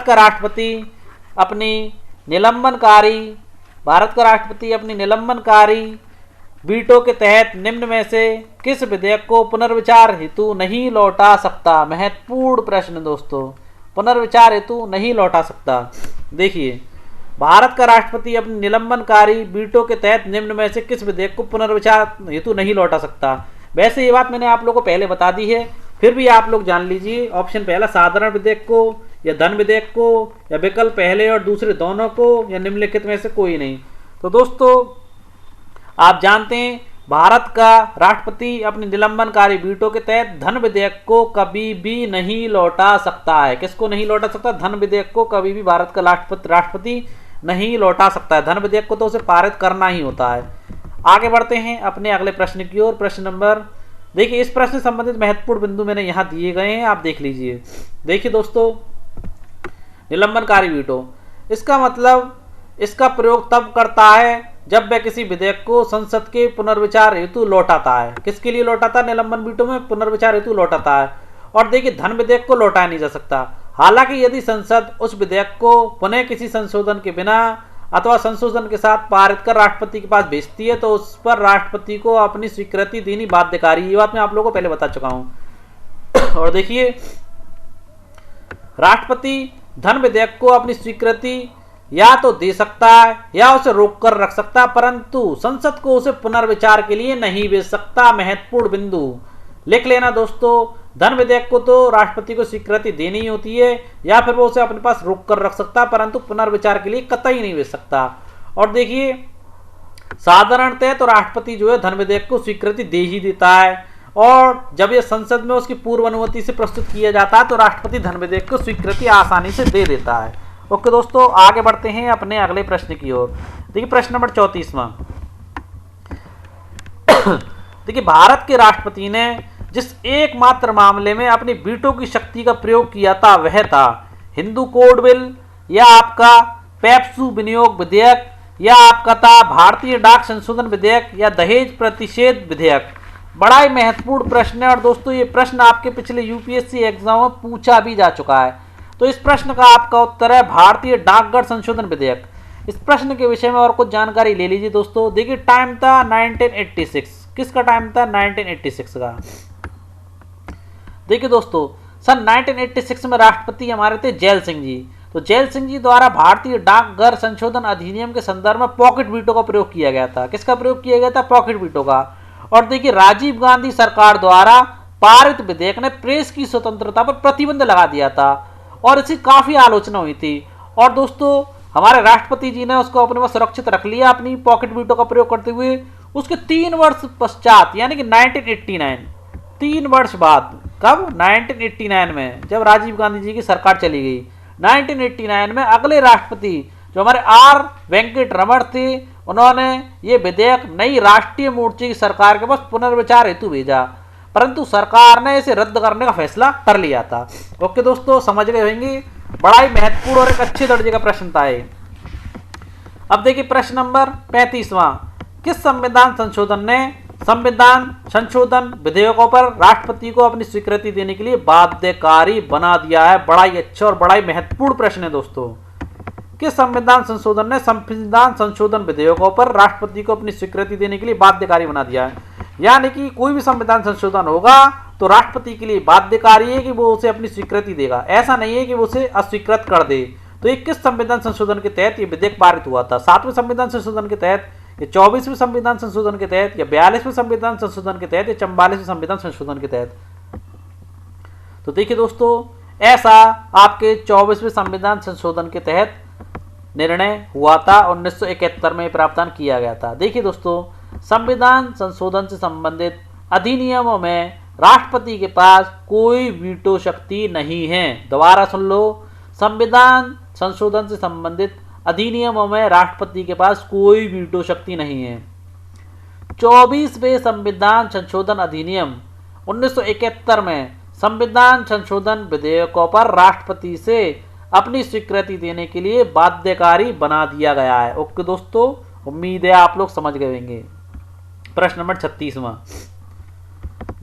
का राष्ट्रपति अपनी निलंबनकारी वीटो के तहत निम्न में से किस विधेयक को पुनर्विचार हेतु नहीं लौटा सकता? महत्वपूर्ण प्रश्न दोस्तों, पुनर्विचार हेतु नहीं लौटा सकता। देखिए भारत का राष्ट्रपति अपनी निलंबनकारी वीटो के तहत निम्न में से किस विधेयक को पुनर्विचार हेतु नहीं लौटा सकता? वैसे ये बात मैंने आप लोगों को पहले बता दी है, फिर भी आप लोग जान लीजिए। ऑप्शन पहला साधारण विधेयक को या धन विधेयक को या विकल्प पहले और दूसरे दोनों को या निम्नलिखित में से कोई नहीं। तो दोस्तों आप जानते हैं भारत का राष्ट्रपति अपनी निलंबनकारी वीटो के तहत धन विधेयक को कभी भी नहीं लौटा सकता है। किसको नहीं लौटा सकता? धन विधेयक को कभी भी भारत का राष्ट्रपति नहीं लौटा सकता है। धन विधेयक को तो उसे पारित करना ही होता है। आगे बढ़ते हैं अपने अगले प्रश्न की ओर। प्रश्न नंबर, देखिए इस प्रश्न से संबंधित महत्वपूर्ण बिंदु मैंने यहाँ दिए गए हैं, आप देख लीजिए। देखिए दोस्तों निलंबनकारी वीटो, इसका मतलब इसका प्रयोग तब करता है जब वह किसी विधेयक को संसद के पुनर्विचार हेतु लौटाता है। किसके लिए लौटाता है? निलंबन वीटो में पुनर्विचार हेतु लौटाता है। और देखिए धन विधेयक को लौटाया नहीं जा सकता। हालांकि यदि संसद उस विधेयक को पुनः किसी संशोधन के बिना अथवा संशोधन के साथ पारित कर राष्ट्रपति के पास भेजती है तो उस पर राष्ट्रपति को अपनी स्वीकृति देनी बाध्यकारी। ये बात मैं आप लोगों को पहले बता चुका हूं। और देखिए राष्ट्रपति धन विधेयक को अपनी स्वीकृति या तो दे सकता है या उसे रोक कर रख सकता है, परंतु संसद को उसे पुनर्विचार के लिए नहीं भेज सकता। महत्वपूर्ण बिंदु लिख लेना दोस्तों। धन विधेयक को तो राष्ट्रपति को स्वीकृति देनी होती है या फिर वो उसे अपने पास रोक कर रख सकता है, परंतु पुनर्विचार के लिए कतई नहीं भेज सकता। और देखिए साधारणतः तो राष्ट्रपति जो है धन विधेयक को स्वीकृति दे ही देता है, और जब यह संसद में उसकी पूर्व अनुमति से प्रस्तुत किया जाता है तो राष्ट्रपति धन विधेयक को स्वीकृति आसानी से दे देता है। ओके दोस्तों, आगे बढ़ते हैं अपने अगले प्रश्न की ओर। देखिए प्रश्न नंबर 34वां। देखिए भारत के राष्ट्रपति ने जिस एकमात्र मामले में अपनी वीटो की शक्ति का प्रयोग किया था वह था हिंदू कोड बिल, या आपका पेप्सू विनियोग विधेयक, या आपका था भारतीय डाक संशोधन विधेयक, या दहेज प्रतिषेध विधेयक। बड़ा ही महत्वपूर्ण प्रश्न है और दोस्तों ये प्रश्न आपके पिछले यूपीएससी एग्जाम में पूछा भी जा चुका है। तो इस प्रश्न का आपका उत्तर है भारतीय डाकघर संशोधन विधेयक। इस प्रश्न के विषय में और कुछ जानकारी ले लीजिए दोस्तों। देखिए टाइम था 1986। किसका टाइम था? 1986 का। देखिए दोस्तों सन 1986 में राष्ट्रपति हमारे थे जैल सिंह जी। तो जैल सिंह जी द्वारा भारतीय डाकघर संशोधन अधिनियम के संदर्भ में पॉकेट वीटो का प्रयोग किया गया था। किसका प्रयोग किया गया था? पॉकेट वीटो का। और देखिए राजीव गांधी सरकार द्वारा पारित विधेयक ने प्रेस की स्वतंत्रता पर प्रतिबंध लगा दिया था और इसकी काफी आलोचना हुई थी। और दोस्तों हमारे राष्ट्रपति जी ने उसको अपने पास सुरक्षित रख लिया अपनी पॉकेट वीटो का प्रयोग करते हुए। उसके 3 वर्ष पश्चात यानी कि 1989, 3 वर्ष बाद, कब? 1989 में, जब राजीव गांधी जी की सरकार चली गई 1989 में, अगले राष्ट्रपति जो हमारे आर वेंकट रमण थे, उन्होंने ये विधेयक नई राष्ट्रीय मोर्चे की सरकार के पास पुनर्विचार हेतु भेजा, परंतु सरकार ने इसे रद्द करने का फैसला कर लिया था। ओके दोस्तों, समझ गए होंगे। बड़ा ही महत्वपूर्ण और एक अच्छे दर्जे का प्रश्न था ये। अब देखिए प्रश्न नंबर 35वां। किस संविधान संशोधन ने संविधान संशोधन विधेयकों पर राष्ट्रपति को अपनी स्वीकृति देने के लिए बाध्यकारी बना दिया है? बड़ा ही अच्छा और बड़ा ही महत्वपूर्ण प्रश्न है दोस्तों। किस संविधान संशोधन ने संविधान संशोधन विधेयकों पर राष्ट्रपति को अपनी स्वीकृति देने के लिए बाध्यकारी बना दिया है? यानी कि कोई भी संविधान संशोधन होगा तो राष्ट्रपति के लिए बाध्यकारी है कि वो उसे अपनी स्वीकृति देगा, ऐसा नहीं है कि वो उसे अस्वीकृत कर दे। तो ये किस संविधान संशोधन के तहत ये विधेयक पारित हुआ था? 7वें संविधान संशोधन के तहत, या 24वें संविधान संशोधन के तहत, या 42वें संविधान संशोधन के तहत, या 44वें संविधान संशोधन के तहत? तो देखिए दोस्तों ऐसा आपके 24वें संविधान संशोधन के तहत निर्णय हुआ था। 1971 में प्रावधान किया गया था। देखिए दोस्तों संविधान संशोधन से संबंधित अधिनियमों में राष्ट्रपति के पास कोई वीटो शक्ति नहीं है। दोबारा सुन लो, संविधान संशोधन से संबंधित अधिनियमों में राष्ट्रपति के पास कोई वीटो शक्ति नहीं है। 24वें संविधान संशोधन अधिनियम 1971 में संविधान संशोधन विधेयकों पर राष्ट्रपति से अपनी स्वीकृति देने के लिए बाध्यकारी बना दिया गया है। ओके दोस्तों, उम्मीद है आप लोग समझ गए होंगे। प्रश्न नंबर 36वां।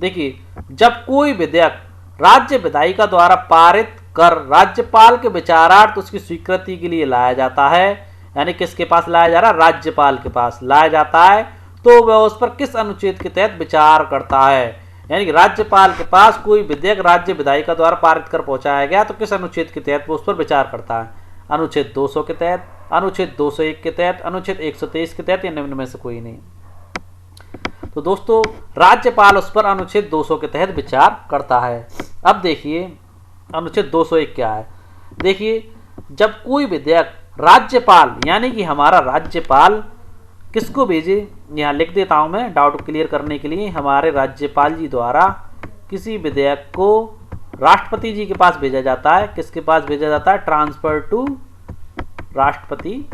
देखिए जब कोई विधेयक राज्य विधायिका द्वारा पारित कर राज्यपाल के विचारार्थ उसकी स्वीकृति के लिए लाया जाता है, यानी किसके पास लाया जा रहा है? राज्यपाल के पास लाया जाता है, तो वह उस पर किस अनुच्छेद के तहत विचार करता है? यानी कि राज्यपाल के पास कोई विधेयक राज्य विधायिका द्वारा पारित कर पहुंचाया गया तो किस अनुच्छेद के तहत वो उस पर विचार करता है? अनुच्छेद 200 के तहत, अनुच्छेद 201 के तहत, अनुच्छेद 123 के तहत, या निम्न में से कोई नहीं? तो दोस्तों राज्यपाल उस पर अनुच्छेद 200 के तहत विचार करता है। अब देखिए अनुच्छेद 201 क्या है। देखिए जब कोई विधेयक राज्यपाल यानी कि हमारा राज्यपाल किसको भेजे, यहाँ लिख देता हूं मैं डाउट क्लियर करने के लिए। हमारे राज्यपाल जी द्वारा किसी विधेयक को राष्ट्रपति जी के पास भेजा जाता है। किसके पास भेजा जाता है? ट्रांसफर टू राष्ट्रपति।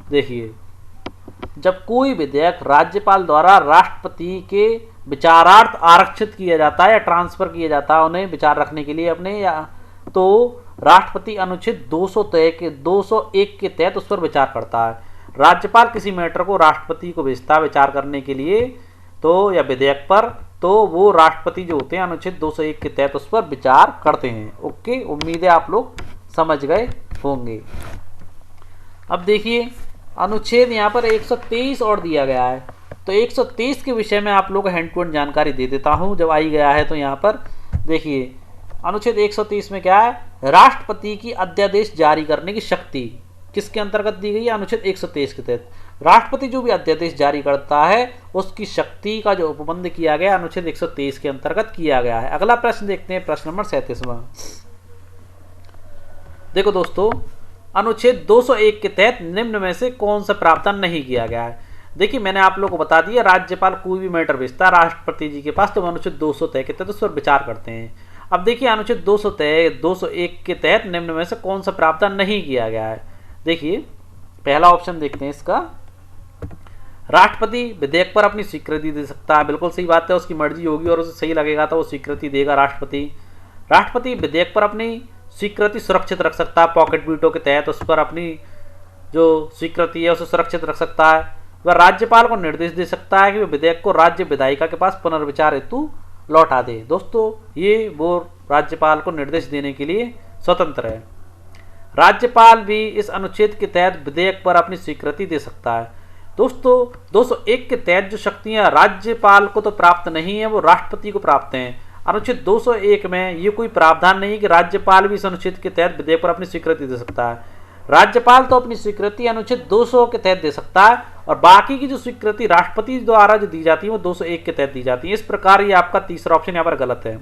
देखिए जब कोई विधेयक राज्यपाल द्वारा राष्ट्रपति के विचारार्थ आरक्षित किया जाता है या ट्रांसफर किया जाता है उन्हें विचार रखने के लिए अपने, या तो राष्ट्रपति अनुच्छेद 201 के तहत उस पर विचार करता है। राज्यपाल किसी मैटर को राष्ट्रपति को भेजता है विचार करने के लिए तो, या विधेयक पर, तो वो राष्ट्रपति जो होते हैं अनुच्छेद 201 के तहत उस पर विचार करते हैं। ओके, उम्मीद है आप लोग समझ गए होंगे। अब देखिए अनुच्छेद यहाँ पर 123 और दिया गया है, तो 123 के विषय में आप लोगों को हैंड टू हैंड जानकारी दे देता हूँ। जब आई गया है तो यहाँ पर देखिए अनुच्छेद 130 में क्या है, राष्ट्रपति की अध्यादेश जारी करने की शक्ति किसके अंतर्गत दी गई है, अनुच्छेद 123 के तहत। राष्ट्रपति जो भी अध्यादेश जारी करता है उसकी शक्ति का जो उपबंध किया गया अनुच्छेद 123 के अंतर्गत किया गया है। अगला प्रश्न देखते हैं, प्रश्न नंबर 37वां। देखो दोस्तों, अनुच्छेद 201 के तहत निम्न में से कौन सा प्रावधान नहीं किया गया है। देखिए मैंने आप लोगों को बता दिया, राज्यपाल कोई भी मैटर भेजता है राष्ट्रपति जी के पास तो अनुच्छेद 200 तय के तहत उस पर विचार करते हैं। अब देखिए अनुच्छेद 201 के तहत निम्न में से कौन सा प्रावधान नहीं किया गया है। देखिए पहला ऑप्शन देखते हैं इसका, राष्ट्रपति विधेयक पर अपनी स्वीकृति दे सकता है। बिल्कुल सही बात है, उसकी मर्जी होगी और उसे सही लगेगा तो वो स्वीकृति देगा राष्ट्रपति। राष्ट्रपति विधेयक पर अपनी स्वीकृति सुरक्षित रख सकता है, पॉकेट वीटो के तहत उस पर अपनी जो स्वीकृति है उसे सुरक्षित रख सकता है। वह राज्यपाल को निर्देश दे सकता है कि वह विधेयक को राज्य विधायिका के पास पुनर्विचार हेतु लौटा दे। दोस्तों ये वो राज्यपाल को निर्देश देने के लिए स्वतंत्र है। राज्यपाल भी इस अनुच्छेद के तहत विधेयक पर अपनी स्वीकृति दे सकता है। दोस्तों 201 के तहत जो शक्तियां राज्यपाल को तो प्राप्त नहीं है वो राष्ट्रपति को प्राप्त हैं। अनुच्छेद 201 में ये कोई प्रावधान नहीं है कि राज्यपाल भी इस अनुच्छेद के तहत विधेयक पर अपनी स्वीकृति दे सकता है। राज्यपाल तो अपनी स्वीकृति अनुच्छेद 200 के तहत दे सकता है और बाकी की जो स्वीकृति राष्ट्रपति द्वारा जो दी जाती है वो 201 के तहत दी जाती है। इस प्रकार ये आपका तीसरा ऑप्शन यहाँ पर गलत है।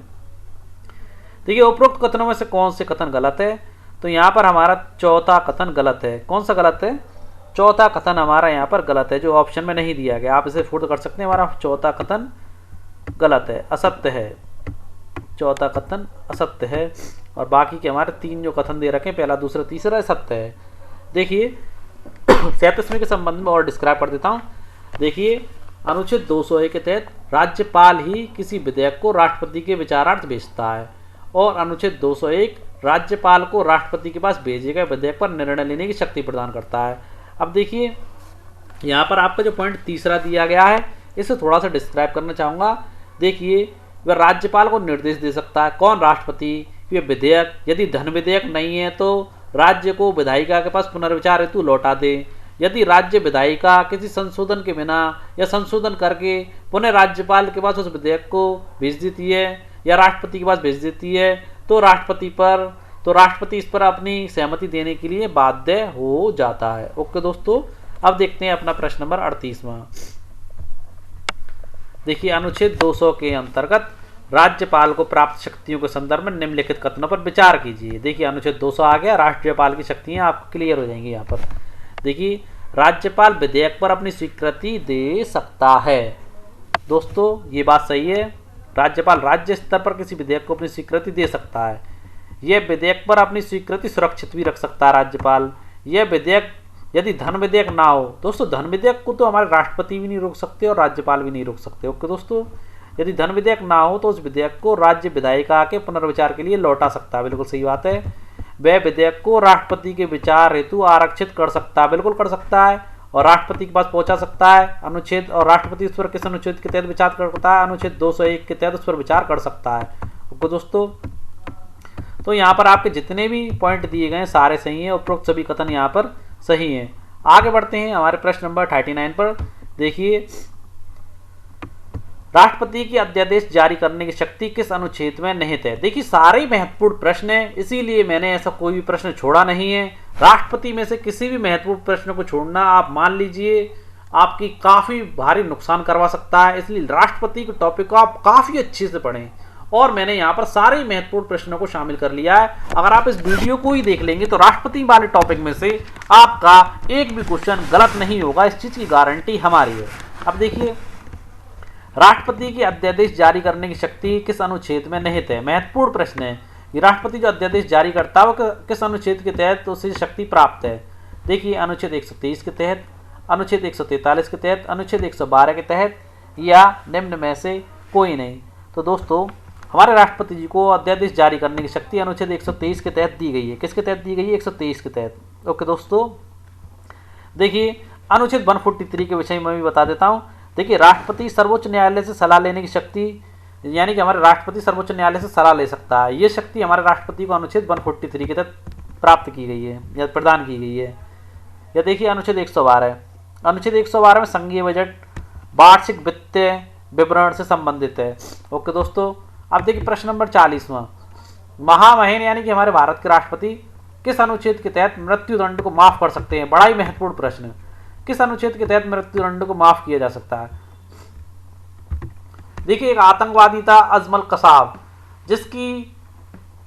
देखिए उपरोक्त कथनों में से कौन से कथन गलत है, तो यहाँ पर हमारा चौथा कथन गलत है। कौन सा गलत है, चौथा कथन हमारा यहाँ पर गलत है जो ऑप्शन में नहीं दिया गया। आप इसे फुर्द कर सकते हैं, हमारा चौथा कथन गलत है, असत्य है। चौथा कथन असत्य है और बाकी के हमारे तीन जो कथन दे रखे हैं, पहला दूसरा तीसरा सत्य है। देखिए 37वें के संबंध में और डिस्क्राइब कर देता हूँ। देखिए अनुच्छेद 201 के तहत राज्यपाल ही किसी विधेयक को राष्ट्रपति के विचारार्थ भेजता है और अनुच्छेद 201 राज्यपाल को राष्ट्रपति के पास भेजे गए विधेयक पर निर्णय लेने की शक्ति प्रदान करता है। अब देखिए यहाँ पर आपका जो पॉइंट तीसरा दिया गया है इसे थोड़ा सा डिस्क्राइब करना चाहूँगा। देखिए वह राज्यपाल को निर्देश दे सकता है, कौन, राष्ट्रपति, ये विधेयक यदि धन विधेयक नहीं है तो राज्य को विधायिका के पास पुनर्विचार हेतु लौटा दे। यदि राज्य विधायिका किसी संशोधन के बिना या संशोधन करके पुनः राज्यपाल के पास उस विधेयक को भेज देती है या राष्ट्रपति के पास भेज देती है तो राष्ट्रपति इस पर अपनी सहमति देने के लिए बाध्य हो जाता है। ओके दोस्तों, अब देखते हैं अपना प्रश्न नंबर 38वां। देखिए अनुच्छेद 200 के अंतर्गत राज्यपाल को प्राप्त शक्तियों के संदर्भ में निम्नलिखित कथनों पर विचार कीजिए। देखिए अनुच्छेद 200 आ गया, राज्यपाल की शक्तियां आपको क्लियर हो जाएंगी। यहाँ पर देखिए राज्यपाल विधेयक पर अपनी स्वीकृति दे सकता है। दोस्तों ये बात सही है, राज्यपाल राज्य स्तर पर किसी विधेयक को अपनी स्वीकृति दे सकता है। यह विधेयक पर अपनी स्वीकृति सुरक्षित भी रख सकता है राज्यपाल। यह विधेयक यदि धन विधेयक ना हो, दोस्तों धन विधेयक को तो हमारे राष्ट्रपति भी नहीं रोक सकते और राज्यपाल भी नहीं रोक सकते। ओके दोस्तों, यदि धन विधेयक ना हो तो उस विधेयक को राज्य विधायिका के पुनर्विचार के लिए लौटा सकता है। बिल्कुल सही बात है। वह विधेयक को राष्ट्रपति के विचार हेतु आरक्षित कर सकता है, बिल्कुल कर सकता है, और राष्ट्रपति के पास पहुंचा सकता है। अनुच्छेद और राष्ट्रपति उस पर किस अनुच्छेद के तहत विचार करता है, अनुच्छेद 201 के तहत उस पर विचार कर सकता है। ओके दोस्तों, तो यहाँ पर आपके जितने भी पॉइंट दिए गए हैं सारे सही हैं, उपरोक्त सभी कथन यहाँ पर सही हैं। आगे बढ़ते हैं हमारे प्रश्न नंबर 39 पर। देखिए राष्ट्रपति की अध्यादेश जारी करने की शक्ति किस अनुच्छेद में निहित है। देखिए सारे महत्वपूर्ण प्रश्न है, इसीलिए मैंने ऐसा कोई भी प्रश्न छोड़ा नहीं है। राष्ट्रपति में से किसी भी महत्वपूर्ण प्रश्न को छोड़ना आप मान लीजिए आपकी काफी भारी नुकसान करवा सकता है, इसलिए राष्ट्रपति के टॉपिक को आप काफी अच्छे से पढ़ें। और मैंने यहाँ पर सारे महत्वपूर्ण प्रश्नों को शामिल कर लिया है। अगर आप इस वीडियो को ही देख लेंगे तो राष्ट्रपति वाले टॉपिक में से आपका एक भी क्वेश्चन गलत नहीं होगा, इस चीज की गारंटी हमारी है। अब देखिए राष्ट्रपति की अध्यादेश जारी करने की शक्ति किस अनुच्छेद में निहित है। महत्वपूर्ण प्रश्न है कि राष्ट्रपति जो अध्यादेश जारी करता है वो किस अनुच्छेद के तहत उसे शक्ति प्राप्त है। देखिए अनुच्छेद 123 के तहत, अनुच्छेद 143 के तहत, अनुच्छेद 112 के तहत या निम्न में से कोई नहीं। तो दोस्तों हमारे राष्ट्रपति जी को अध्यादेश जारी करने की शक्ति अनुच्छेद 123 के तहत दी गई है। किसके तहत दी गई है? 123 के तहत। ओके दोस्तों, देखिए अनुच्छेद 143 के विषय में भी बता देता हूँ। देखिए राष्ट्रपति सर्वोच्च न्यायालय से सलाह लेने की शक्ति, यानी कि हमारे राष्ट्रपति सर्वोच्च न्यायालय से सलाह ले सकता है, ये शक्ति हमारे राष्ट्रपति को अनुच्छेद 143 के तहत प्राप्त की गई है या प्रदान की गई है। या देखिए अनुच्छेद 112, अनुच्छेद 112 में संघीय बजट वार्षिक वित्तीय विवरण से संबंधित है। ओके दोस्तों, अब देखिए प्रश्न नंबर 40वां, महामहिम यानी कि हमारे भारत के राष्ट्रपति किस अनुच्छेद के तहत मृत्युदंड को माफ कर सकते हैं? बड़ा ही महत्वपूर्ण प्रश्न है। किस अनुच्छेद के तहत मृत्युदंड को माफ किया जा सकता है? देखिए, एक आतंकवादी था अजमल कसाब, जिसकी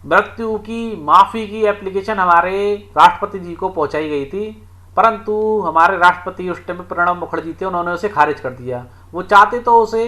मृत्यु की माफी की एप्लीकेशन हमारे राष्ट्रपति जी को पहुंचाई गई थी, परंतु हमारे राष्ट्रपति उस टाइम प्रणब मुखर्जी थे, उन्होंने उसे खारिज कर दिया। वो चाहते तो उसे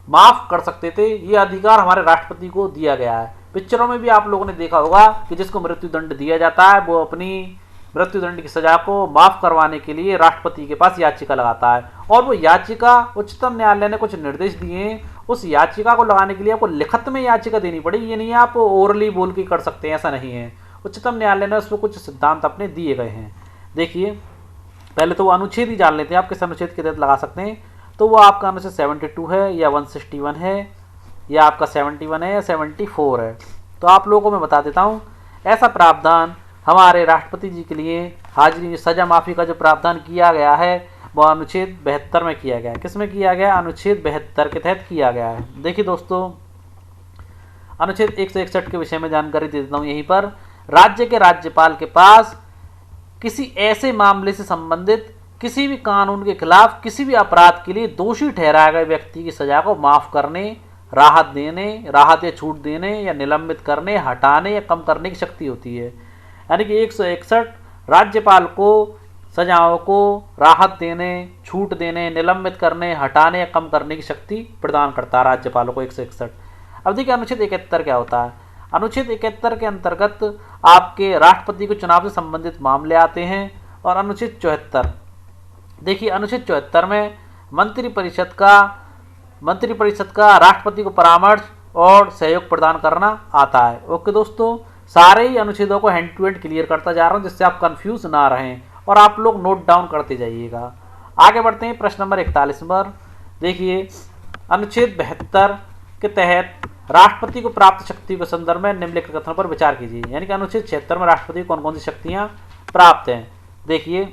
माफ कर सकते थे, ये अधिकार हमारे राष्ट्रपति को दिया गया है। पिक्चरों में भी आप लोगों ने देखा होगा कि जिसको मृत्युदंड दिया जाता है वो अपनी मृत्युदंड की सजा को माफ करवाने के लिए राष्ट्रपति के पास याचिका लगाता है, और वो याचिका उच्चतम न्यायालय ने कुछ निर्देश दिए हैं। उस याचिका को लगाने के लिए आपको लिखित में याचिका देनी पड़ेगी, ये नहीं है आप ओरली बोल के कर सकते हैं, ऐसा नहीं है। उच्चतम न्यायालय ने उसमें कुछ सिद्धांत अपने दिए गए हैं। देखिए, पहले तो वो अनुच्छेद ही जान लेते हैं आप किस अनुच्छेद के तहत लगा सकते हैं। तो वो आपका अनुच्छेद 72 है या 161 है या आपका 71 है या 74 है। तो आप लोगों को मैं बता देता हूँ, ऐसा प्रावधान हमारे राष्ट्रपति जी के लिए हाजिरी सजा माफी का जो प्रावधान किया गया है वो अनुच्छेद 72 में किया गया है। किस में किया गया? अनुच्छेद 72 के तहत किया गया है। देखिए दोस्तों, अनुच्छेद 161 के विषय में जानकारी दे देता हूँ यहीं पर। राज्य के राज्यपाल के पास किसी ऐसे मामले से संबंधित किसी भी कानून के खिलाफ किसी भी अपराध के लिए दोषी ठहराए गए व्यक्ति की सजा को माफ करने, राहत देने, राहत या छूट देने या निलंबित करने, हटाने या कम करने की शक्ति होती है। यानी कि 161 राज्यपाल को सजाओं को राहत देने, छूट देने, निलंबित करने, हटाने या कम करने की शक्ति प्रदान करता है राज्यपालों को 161। अब देखिए अनुच्छेद 71 क्या होता है। अनुच्छेद 71 के अंतर्गत आपके राष्ट्रपति के चुनाव से संबंधित मामले आते हैं। और अनुच्छेद 74, देखिए अनुच्छेद 74 में मंत्रिपरिषद का राष्ट्रपति को परामर्श और सहयोग प्रदान करना आता है। ओके दोस्तों, सारे ही अनुच्छेदों को हैंड टू हैंड क्लियर करता जा रहा हूँ जिससे आप कंफ्यूज ना रहें और आप लोग नोट डाउन करते जाइएगा। आगे बढ़ते हैं प्रश्न नंबर 41 पर। देखिए, अनुच्छेद 72 के तहत राष्ट्रपति को प्राप्त शक्ति के संदर्भ में निम्नलिखित कथनों पर विचार कीजिए। यानी कि अनुच्छेद 76 में राष्ट्रपति को कौन कौन सी शक्तियां प्राप्त हैं? देखिए,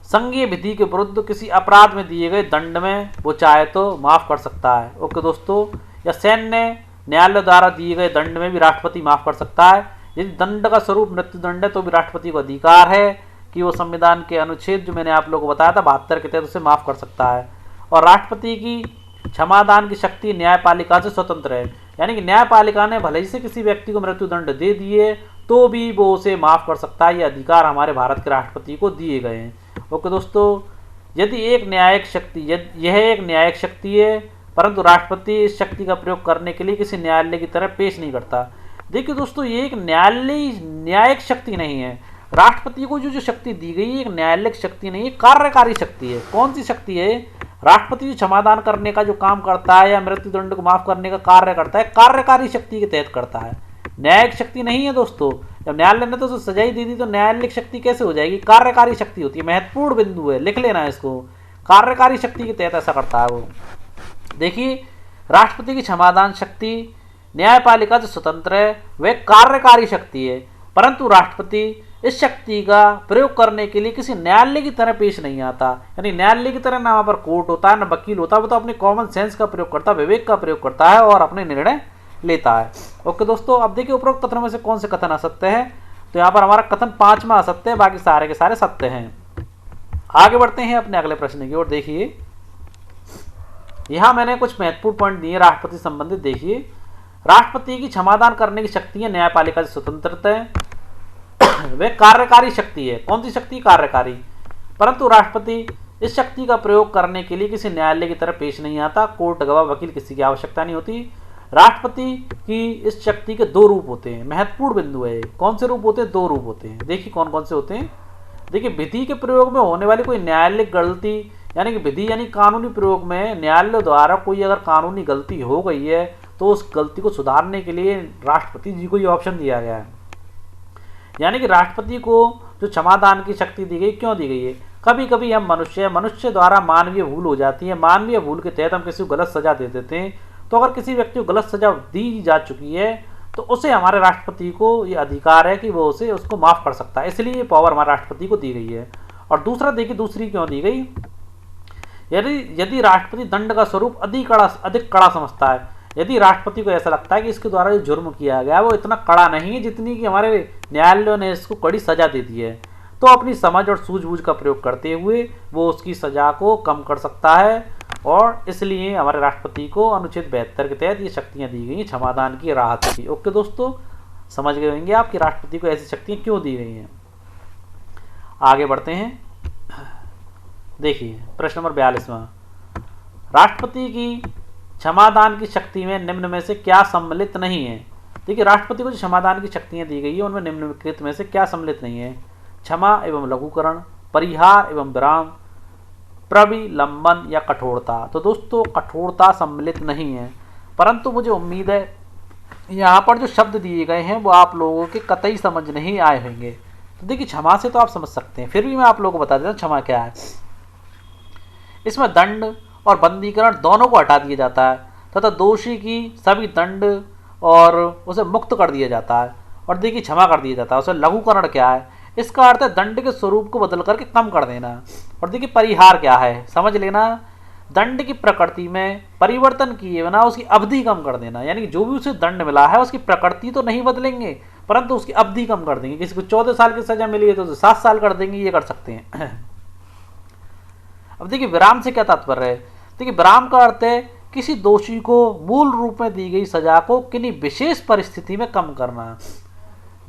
संघीय विधि के विरुद्ध किसी अपराध में दिए गए दंड में वो चाहे तो माफ कर सकता है। ओके दोस्तों, या सैन्य न्यायालय द्वारा दिए गए दंड में भी राष्ट्रपति माफ कर सकता है। यदि दंड का स्वरूप मृत्युदंड है तो भी राष्ट्रपति को अधिकार है कि वो संविधान के अनुच्छेद जो मैंने आप लोगों को बताया था 72 के तहत उसे माफ कर सकता है। और राष्ट्रपति की क्षमादान की शक्ति न्यायपालिका से स्वतंत्र है। यानी कि न्यायपालिका ने भले ही से किसी व्यक्ति को मृत्युदंड दे दिए तो भी वो उसे माफ कर सकता है। ये अधिकार हमारे भारत के राष्ट्रपति को दिए गए हैं। ओके दोस्तों, यदि एक न्यायिक शक्ति यह एक न्यायिक शक्ति है परंतु राष्ट्रपति इस शक्ति का प्रयोग करने के लिए किसी न्यायालय की तरह पेश नहीं करता। देखिए दोस्तों, ये एक न्यायिक शक्ति नहीं है। राष्ट्रपति को जो शक्ति दी गई है एक न्यायालयिक शक्ति नहीं है, कार्यकारी शक्ति है। कौन सी शक्ति है? राष्ट्रपति जो क्षमादान करने का जो काम करता है या मृत्युदंड को माफ करने का कार्य करता है, कार्यकारी शक्ति के तहत करता है, न्यायिक शक्ति नहीं है दोस्तों। जब न्यायालय ने तो सजा ही दे दी तो न्यायालयिक शक्ति कैसे हो जाएगी? कार्यकारी शक्ति होती है। महत्वपूर्ण बिंदु है, लिख लेना इसको। कार्यकारी शक्ति के तहत ऐसा करता है वो। देखिए, राष्ट्रपति की क्षमादान शक्ति न्यायपालिका से स्वतंत्र है, वह कार्यकारी शक्ति है, परंतु राष्ट्रपति इस शक्ति का प्रयोग करने के लिए किसी न्यायालय की तरह पेश नहीं आता। यानी न्यायालय की तरह ना वहाँ पर कोर्ट होता है ना वकील होता है, वो तो अपने कॉमन सेंस का प्रयोग करता है, विवेक का प्रयोग करता है और अपने निर्णय लेता है। ओके दोस्तों, अब देखिए उपरोक्त कथनों में से कौन से कथन असत्य है। तो यहाँ पर हमारा कथन 5वां असत्य है, बाकी सारे के सारे सत्य हैं। आगे बढ़ते हैं अपने अगले प्रश्न की ओर। देखिए, यहाँ मैंने कुछ महत्वपूर्ण पॉइंट दिए राष्ट्रपति संबंधित। देखिए, राष्ट्रपति की क्षमादान करने की शक्ति है न्यायपालिका से स्वतंत्रता है, वह कार्यकारी शक्ति है। कौन सी शक्ति? कार्यकारी। परंतु राष्ट्रपति इस शक्ति का प्रयोग करने के लिए किसी न्यायालय की तरह पेश नहीं आता, कोर्ट गवाह वकील किसी की आवश्यकता नहीं होती। राष्ट्रपति की इस शक्ति के 2 रूप होते हैं। महत्वपूर्ण बिंदु है। कौन से रूप होते हैं? 2 रूप होते हैं। देखिए कौन कौन से होते हैं। देखिए, विधि के प्रयोग में होने वाली कोई न्यायालयिक गलती, यानी कि विधि यानी कानूनी प्रयोग में न्यायालय द्वारा कोई अगर कानूनी गलती हो गई है तो उस गलती को सुधारने के लिए राष्ट्रपति जी को ये ऑप्शन दिया गया है। यानी कि राष्ट्रपति को जो क्षमादान की शक्ति दी गई, क्यों दी गई है? कभी कभी हम मनुष्य द्वारा मानवीय भूल हो जाती है, मानवीय भूल के तहत हम किसी को गलत सजा दे देते हैं। तो अगर किसी व्यक्ति को गलत सजा दी जा चुकी है तो उसे हमारे राष्ट्रपति को ये अधिकार है कि वो उसको माफ कर सकता है। इसलिए ये पावर हमारे राष्ट्रपति को दी गई है। और दूसरा देखिए, दूसरी क्यों दी गई? यदि राष्ट्रपति दंड का स्वरूप अधिक कड़ा समझता है, यदि राष्ट्रपति को ऐसा लगता है कि इसके द्वारा जो जुर्म किया गया वो इतना कड़ा नहीं है जितनी कि हमारे न्यायालयों ने इसको कड़ी सजा दे दी है, तो अपनी समझ और सूझबूझ का प्रयोग करते हुए वो उसकी सजा को कम कर सकता है। और इसलिए हमारे राष्ट्रपति को अनुच्छेद 72 के तहत ये शक्तियाँ दी गई, क्षमादान की, राहत की। ओके दोस्तों, समझ गए होंगे आप कि राष्ट्रपति को ऐसी शक्तियाँ क्यों दी गई हैं। आगे बढ़ते हैं। देखिए प्रश्न नंबर 42वां, राष्ट्रपति की क्षमादान की शक्ति में निम्न में से क्या सम्मिलित नहीं है। देखिए राष्ट्रपति को जो क्षमादान की शक्तियां दी गई है उनमें निम्नलिखित में से क्या सम्मिलित नहीं है। क्षमा एवं लघुकरण, परिहार एवं विराम, प्रविलंबन या कठोरता। तो दोस्तों कठोरता सम्मिलित नहीं है, परंतु मुझे उम्मीद है यहाँ पर जो शब्द दिए गए हैं वो आप लोगों के कतई समझ नहीं आए होंगे। तो देखिए क्षमा से तो आप समझ सकते हैं, फिर भी मैं आप लोगों को बता देता हूँ क्षमा क्या है। इसमें दंड और बंदीकरण दोनों को हटा दिया जाता है तथा दोषी की सभी दंड और उसे मुक्त कर दिया जाता है, और देखिए क्षमा कर दिया जाता है। उसे लघुकरण क्या है, इसका अर्थ है दंड के स्वरूप को बदल करके कम कर देना। और देखिए परिहार क्या है, समझ लेना, दंड की प्रकृति में परिवर्तन किए बिना उसकी अवधि कम कर देना। यानी कि जो भी उसे दंड मिला है उसकी प्रकृति तो नहीं बदलेंगे परंतु उसकी अवधि कम कर देंगे। किसी को 14 साल की सजा मिली है तो उसे 7 साल कर देंगे, ये कर सकते हैं। अब देखिए विराम से क्या तात्पर्य है। देखिए विराम का अर्थ है किसी दोषी को मूल रूप में दी गई सजा को किन्हीं विशेष परिस्थिति में कम करना।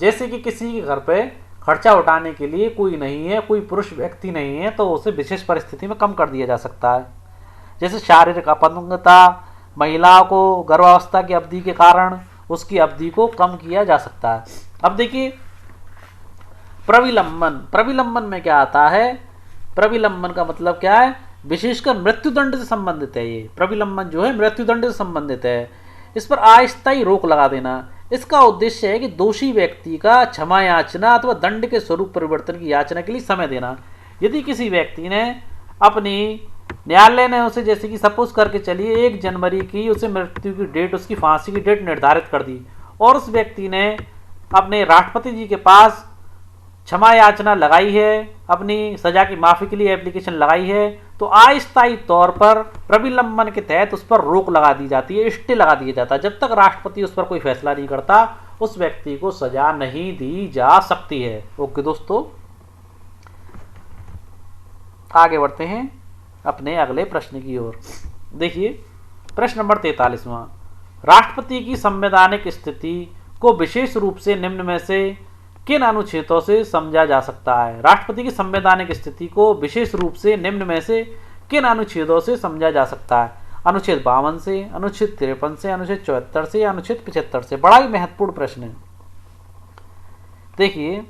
जैसे कि किसी के घर पे खर्चा उठाने के लिए कोई नहीं है, कोई पुरुष व्यक्ति नहीं है, तो उसे विशेष परिस्थिति में कम कर दिया जा सकता है। जैसे शारीरिक अपंगता, महिलाओं को गर्भावस्था की अवधि के कारण उसकी अवधि को कम किया जा सकता है। अब देखिए प्रविलंबन, प्रविलंबन में क्या आता है, प्रविलंबन का मतलब क्या है, विशेषकर मृत्युदंड से संबंधित है। ये प्रविलंबन जो है मृत्युदंड से संबंधित है। इस पर अस्थायी रोक लगा देना। इसका उद्देश्य है कि दोषी व्यक्ति का क्षमा याचना अथवा दंड के स्वरूप परिवर्तन की याचना के लिए समय देना। यदि किसी व्यक्ति ने अपनी, न्यायालय ने उसे जैसे कि सपोज करके चलिए 1 जनवरी की उसे मृत्यु की डेट, उसकी फांसी की डेट निर्धारित कर दी और उस व्यक्ति ने अपने राष्ट्रपति जी के पास क्षमा याचना लगाई है, अपनी सजा की माफी के लिए एप्लीकेशन लगाई है, तो अस्थायी तौर पर प्रविलंबन के तहत उस पर रोक लगा दी जाती है, स्टे लगा दिया जाता है। जब तक राष्ट्रपति उस पर कोई फैसला नहीं करता उस व्यक्ति को सजा नहीं दी जा सकती है। ओके दोस्तों, आगे बढ़ते हैं अपने अगले प्रश्न की ओर। देखिए प्रश्न नंबर 43वां, राष्ट्रपति की संवैधानिक स्थिति को विशेष रूप से निम्न में से किन अनुच्छेदों से समझा जा सकता है। राष्ट्रपति की संवैधानिक स्थिति को विशेष रूप से निम्न में से किन अनुच्छेदों से समझा जा सकता है। अनुच्छेद 52 से, अनुच्छेद 53 से, अनुच्छेद 74 से या अनुच्छेद 75 से। बड़ा ही महत्वपूर्ण प्रश्न है। देखिए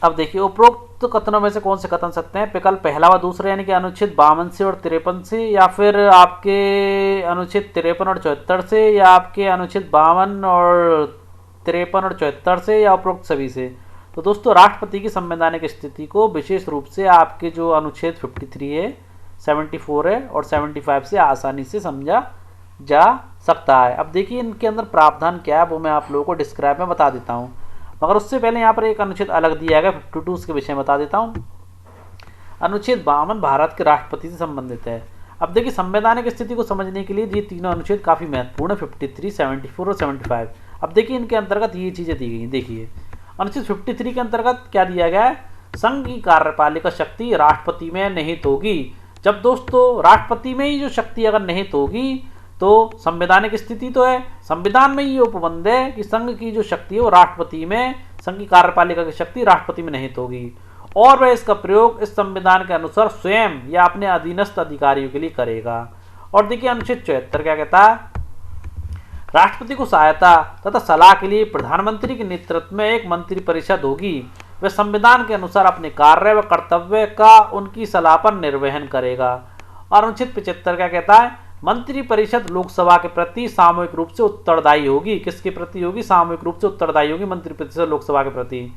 अब देखिए उपरोक्त कथनों में से कौन से कथन सकते हैं। विकल्प पहला व दूसरा यानी कि अनुच्छेद 52 से और 53 से, या फिर आपके अनुच्छेद 53 और 74 से, या आपके अनुच्छेद 52 और 53 और 74 से, या उपरोक्त सभी से। तो दोस्तों राष्ट्रपति की संवैधानिक स्थिति को विशेष रूप से आपके जो अनुच्छेद 53 है, 74 है और 75 से आसानी से समझा जा सकता है। अब देखिए इनके अंदर प्रावधान क्या है वो मैं आप लोगों को डिस्क्राइब में बता देता हूँ, मगर उससे पहले यहाँ पर एक अनुच्छेद अलग दिया गया 52 के विषय में बता देता हूँ। अनुच्छेद 52 भारत के राष्ट्रपति से संबंधित है। अब देखिए संवैधानिक स्थिति को समझने के लिए ये तीनों अनुच्छेद काफी महत्वपूर्ण है, 53, 74 और 75। अब देखिए इनके अंतर्गत ये चीजें दी गई। देखिए अनुच्छेद 53 के अंतर्गत क्या दिया गया है, संघ की कार्यपालिका शक्ति राष्ट्रपति में निहित होगी। जब दोस्तों राष्ट्रपति में ही जो शक्ति अगर निहित होगी तो संवैधानिक स्थिति तो है, संविधान में ये उपबंध है कि संघ की जो शक्ति है वो राष्ट्रपति में, संघ की कार्यपालिका की शक्ति राष्ट्रपति में निहित होगी और वह इसका प्रयोग इस संविधान के अनुसार स्वयं या अपने अधीनस्थ अधिकारियों के लिए करेगा। और देखिए अनुच्छेद 74 क्या कहता है, राष्ट्रपति को सहायता तथा सलाह के लिए प्रधानमंत्री के नेतृत्व में एक मंत्रिपरिषद होगी। वह संविधान के अनुसार अपने कार्य व कर्तव्य का उनकी सलाह पर निर्वहन करेगा। और अनुच्छेद 75 क्या कहता है, मंत्रिपरिषद लोकसभा के प्रति सामूहिक रूप से उत्तरदायी होगी। किसके प्रति होगी, सामूहिक रूप से उत्तरदायी होगी मंत्रिपरिषद लोकसभा के प्रति।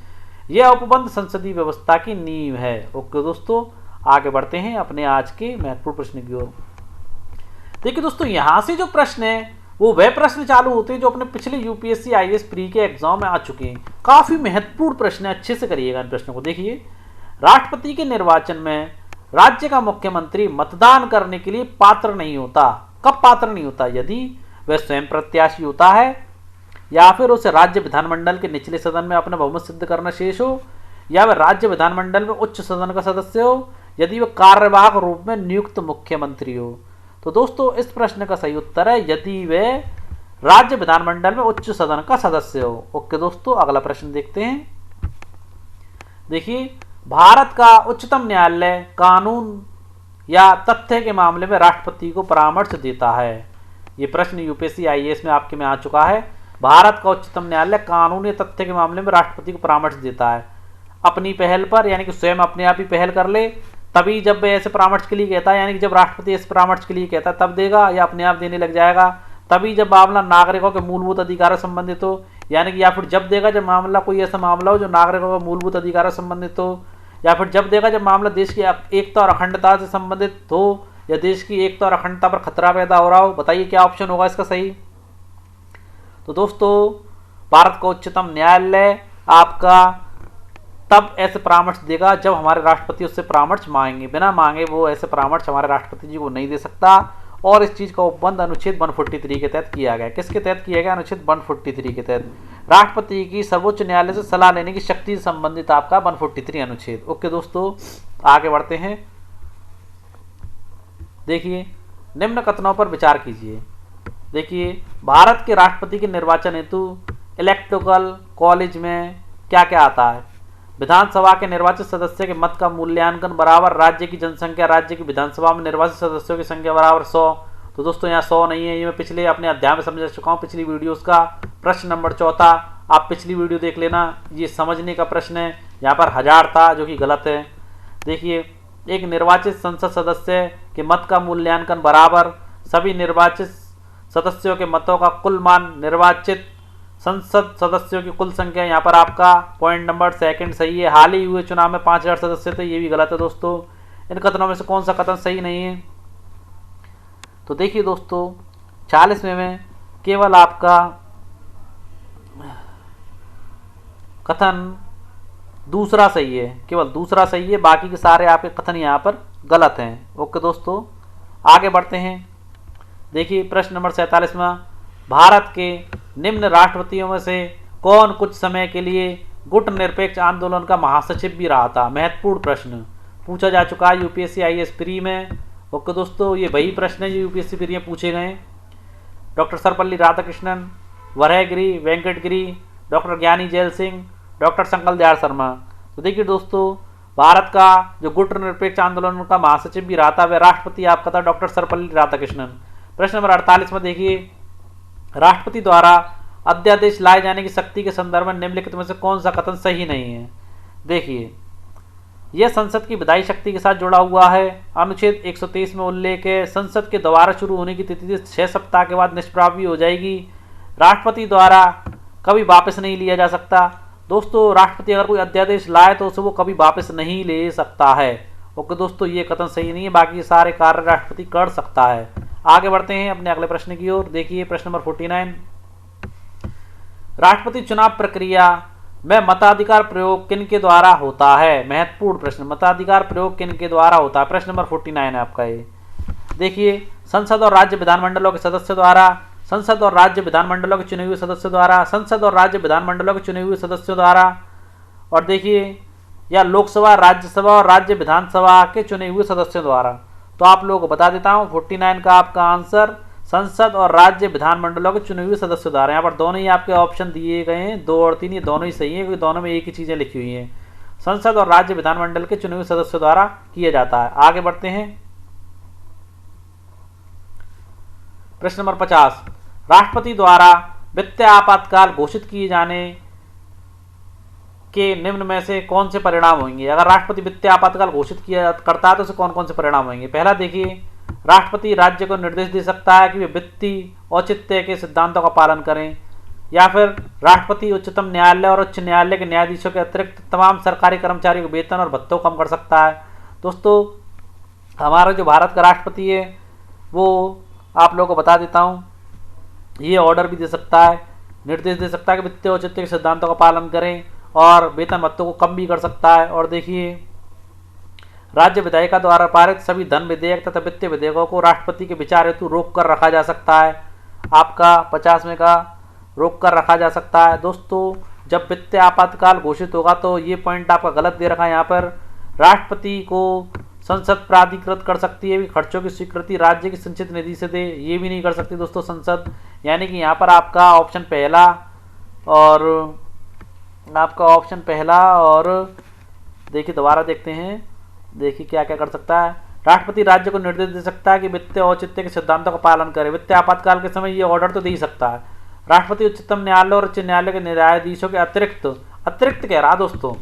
यह उपबंध संसदीय व्यवस्था की नींव है। ओके दोस्तों, आगे बढ़ते हैं अपने आज के महत्वपूर्ण प्रश्न की ओर। देखिए दोस्तों यहाँ से जो प्रश्न है वो वह प्रश्न चालू होते हैं जो अपने पिछले यूपीएससी आईएएस प्री के एग्जाम में आ चुके हैं। काफी महत्वपूर्ण प्रश्न है, अच्छे से करिएगा इन प्रश्नों को। देखिए राष्ट्रपति के निर्वाचन में राज्य का मुख्यमंत्री मतदान करने के लिए पात्र नहीं होता। कब पात्र नहीं होता? यदि वह स्वयं प्रत्याशी होता है, या फिर उसे राज्य विधानमंडल के निचले सदन में अपना बहुमत सिद्ध करना शेष हो, या वह राज्य विधानमंडल में उच्च सदन का सदस्य हो, यदि वह कार्यवाहक रूप में नियुक्त मुख्यमंत्री हो। तो दोस्तों इस प्रश्न का सही उत्तर है यदि वह राज्य विधानमंडल में उच्च सदन का सदस्य हो। ओके दोस्तों, अगला प्रश्न देखते हैं। देखिए, भारत का उच्चतम न्यायालय कानून या तथ्य के मामले में राष्ट्रपति को परामर्श देता है। ये प्रश्न यूपीएससी आईएएस में आपके में आ चुका है। भारत का उच्चतम न्यायालय कानून या तथ्य के मामले में राष्ट्रपति को परामर्श देता है अपनी पहल पर, यानी कि स्वयं अपने आप ही पहल कर ले तभी जब वह ऐसे परामर्श के लिए कहता है, यानी कि जब राष्ट्रपति ऐसे परामर्श के लिए कहता है तब देगा, या अपने आप देने लग जाएगा तभी जब मामला नागरिकों के मूलभूत अधिकारों से संबंधित हो, यानी कि या फिर जब देगा जब मामला कोई ऐसा मामला हो जो नागरिकों के मूलभूत अधिकारों से संबंधित हो, या फिर जब देगा जब मामला देश की एकता और अखंडता से संबंधित हो, या देश की एकता और अखंडता पर खतरा पैदा हो रहा हो। बताइए क्या ऑप्शन होगा इसका सही? तो दोस्तों भारत का उच्चतम न्यायालय आपका तब ऐसे परामर्श देगा जब हमारे राष्ट्रपति उससे परामर्श मांगेंगे। बिना मांगे वो ऐसे परामर्श हमारे राष्ट्रपति जी को नहीं दे सकता। और इस चीज का उपबंध अनुच्छेद 143 के तहत किया गया। किसके तहत किया गया? अनुच्छेद 143 के तहत। राष्ट्रपति की सर्वोच्च न्यायालय से सलाह लेने की शक्ति से संबंधित आपका 143 अनुच्छेद। ओके दोस्तों, आगे बढ़ते हैं। देखिए, निम्न कथनों पर विचार कीजिए। देखिए, भारत के राष्ट्रपति के निर्वाचन हेतु इलेक्टोरल कॉलेज में क्या क्या आता है? विधानसभा के निर्वाचित सदस्य के मत का मूल्यांकन बराबर राज्य की जनसंख्या, राज्य की विधानसभा में निर्वाचित सदस्यों की संख्या बराबर 100। तो दोस्तों यहाँ 100 नहीं है, ये मैं पिछले अपने अध्याय में समझा चुका हूँ, पिछली वीडियोस का। प्रश्न नंबर 4 आप पिछली वीडियो देख लेना, ये समझने का प्रश्न है। यहाँ पर 1000 था जो कि गलत है। देखिए, एक निर्वाचित संसद सदस्य के मत का मूल्यांकन बराबर सभी निर्वाचित सदस्यों के मतों का कुल मान निर्वाचित संसद सदस्यों की कुल संख्या। यहाँ पर आपका पॉइंट नंबर 2 सही है। हाल ही हुए चुनाव में 5000 सदस्य थे, ये भी गलत है दोस्तों। इन कथनों में से कौन सा कथन सही नहीं है? तो देखिए दोस्तों, 40वें में केवल आपका कथन दूसरा सही है, केवल दूसरा सही है, बाकी के सारे आपके कथन यहाँ पर गलत हैं। ओके दोस्तों, आगे बढ़ते हैं। देखिए, प्रश्न नंबर 47 में, भारत के निम्न राष्ट्रपतियों में से कौन कुछ समय के लिए गुट निरपेक्ष आंदोलन का महासचिव भी रहा था? महत्वपूर्ण प्रश्न पूछा जा चुका है यूपीएससी आईएएस प्री में। ओके दोस्तों, ये वही प्रश्न है जो यूपीएससी प्री में पूछे गए। डॉक्टर सर्वपल्ली राधाकृष्णन, वराहगिरी वेंकटगिरी, डॉक्टर ज्ञानी जैल सिंह, डॉक्टर शंकर दयाल शर्मा। तो देखिए दोस्तों, भारत का जो गुट निरपेक्ष आंदोलन का महासचिव भी रहा था वह राष्ट्रपति आपका था डॉक्टर सर्वपल्ली राधाकृष्णन। प्रश्न नंबर 48 में देखिए, राष्ट्रपति द्वारा अध्यादेश लाए जाने की शक्ति के संदर्भ में निम्नलिखित में से कौन सा कथन सही नहीं है? देखिए, यह संसद की विधायी शक्ति के साथ जुड़ा हुआ है। अनुच्छेद 123 में उल्लेख है, संसद के दोबारा शुरू होने की तिथि 6 सप्ताह के बाद निष्प्रभावी हो जाएगी। राष्ट्रपति द्वारा कभी वापस नहीं लिया जा सकता। दोस्तों, राष्ट्रपति अगर कोई अध्यादेश लाए तो उसे वो कभी वापस नहीं ले सकता है। ओके दोस्तों, ये कथन सही नहीं है, बाकी सारे कार्य राष्ट्रपति कर सकता है। आगे बढ़ते हैं अपने अगले प्रश्न की ओर। देखिए, प्रश्न नंबर 49, राष्ट्रपति चुनाव प्रक्रिया में मताधिकार प्रयोग किन के द्वारा होता है? महत्वपूर्ण प्रश्न, मताधिकार प्रयोग किन के द्वारा होता है? प्रश्न नंबर 49 है आपका ये। देखिए, संसद और राज्य विधानमंडलों के सदस्य द्वारा, संसद और राज्य विधानमंडलों के चुने हुए सदस्यों द्वारा, संसद और राज्य विधानमंडलों के चुने हुए सदस्यों द्वारा, और देखिए, या लोकसभा, राज्यसभा और राज्य विधानसभा के चुने हुए सदस्यों द्वारा। तो आप लोगों को बता देता हूं, 49 का आपका आंसर संसद और राज्य विधानमंडलों के चुने हुए सदस्य द्वारा। यहाँ पर दोनों ही आपके ऑप्शन दिए गए हैं, 2 और 3, ये दोनों ही सही है क्योंकि दोनों में एक ही चीजें लिखी हुई हैं। संसद और राज्य विधानमंडल के चुने हुए सदस्यों द्वारा किया जाता है। आगे बढ़ते हैं। प्रश्न नंबर 50, राष्ट्रपति द्वारा वित्तीय आपातकाल घोषित किए जाने के निम्न में से कौन से परिणाम होंगे? अगर राष्ट्रपति वित्तीय आपातकाल घोषित किया करता है तो उसे कौन कौन से परिणाम होंगे? पहला देखिए, राष्ट्रपति राज्य को निर्देश दे सकता है कि वे वित्तीय औचित्य के सिद्धांतों का पालन करें, या फिर राष्ट्रपति उच्चतम न्यायालय और उच्च न्यायालय के न्यायाधीशों के अतिरिक्त तमाम सरकारी कर्मचारियों के वेतन और भत्तों को कम कर सकता है। दोस्तों, हमारा जो भारत का राष्ट्रपति है वो आप लोगों को बता देता हूँ, ये ऑर्डर भी दे सकता है, निर्देश दे सकता है कि वित्तीय औचित्य के सिद्धांतों का पालन करें और वेतन भत्तों को कम भी कर सकता है। और देखिए, राज्य विधायिका द्वारा पारित सभी धन विधेयक तथा वित्तीय विधेयकों को राष्ट्रपति के विचार हेतु रोक कर रखा जा सकता है। आपका 50वें का रोक कर रखा जा सकता है। दोस्तों जब वित्तीय आपातकाल घोषित होगा तो ये पॉइंट आपका गलत दे रखा है। यहाँ पर राष्ट्रपति को संसद प्राधिकृत कर सकती है, खर्चों की स्वीकृति राज्य की संचित निधि से दे, ये भी नहीं कर सकती दोस्तों संसद। यानी कि यहाँ पर आपका ऑप्शन पहला और देखिए दोबारा देखते हैं, देखिए क्या क्या कर सकता है। राष्ट्रपति राज्य को निर्देश दे सकता है कि वित्तीय औचित्य के सिद्धांतों का पालन करे। वित्तीय आपातकाल के समय ये ऑर्डर तो दे ही सकता है। राष्ट्रपति उच्चतम न्यायालय और उच्च न्यायालय के न्यायाधीशों के अतिरिक्त कह रहा दोस्तों,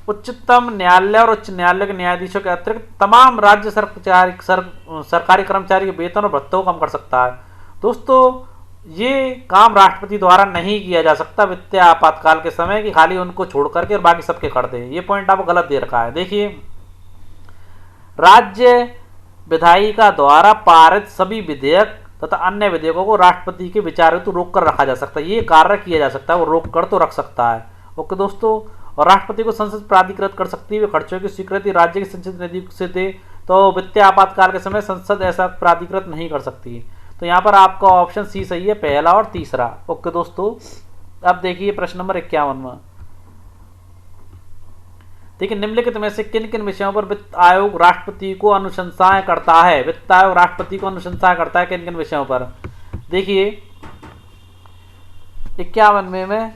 उच्चतम न्यायालय और उच्च न्यायालय के न्यायाधीशों के अतिरिक्त तमाम राज्य सरकारी कर्मचारी के वेतन और भत्तों को कम कर सकता है। दोस्तों ये काम राष्ट्रपति द्वारा नहीं किया जा सकता वित्तीय आपातकाल के समय कि खाली उनको छोड़ करके और बाकी सबके कर दे। ये पॉइंट आपको गलत दे रखा है। देखिए राज्य विधायिका द्वारा पारित सभी विधेयक तथा अन्य विधेयकों को राष्ट्रपति के विचार हेतु रोक कर रखा जा सकता है। ये कार्य किया जा सकता है, वो रोक कर तो रख सकता है। ओके दोस्तों, और राष्ट्रपति को संसद प्राधिकृत कर सकती है खर्चों की स्वीकृति राज्य की संचित निधि से दे, तो वित्तीय आपातकाल के समय संसद ऐसा प्राधिकृत नहीं कर सकती। तो यहाँ पर आपका ऑप्शन सी सही है, पहला और तीसरा। ओके दोस्तों, अब देखिए प्रश्न नंबर 51। देखिए निम्नलिखित में से किन किन विषयों पर वित्त आयोग राष्ट्रपति को अनुशंसाएं करता है। वित्त आयोग राष्ट्रपति को अनुशंसाएं करता है किन किन विषयों पर। देखिए 51 में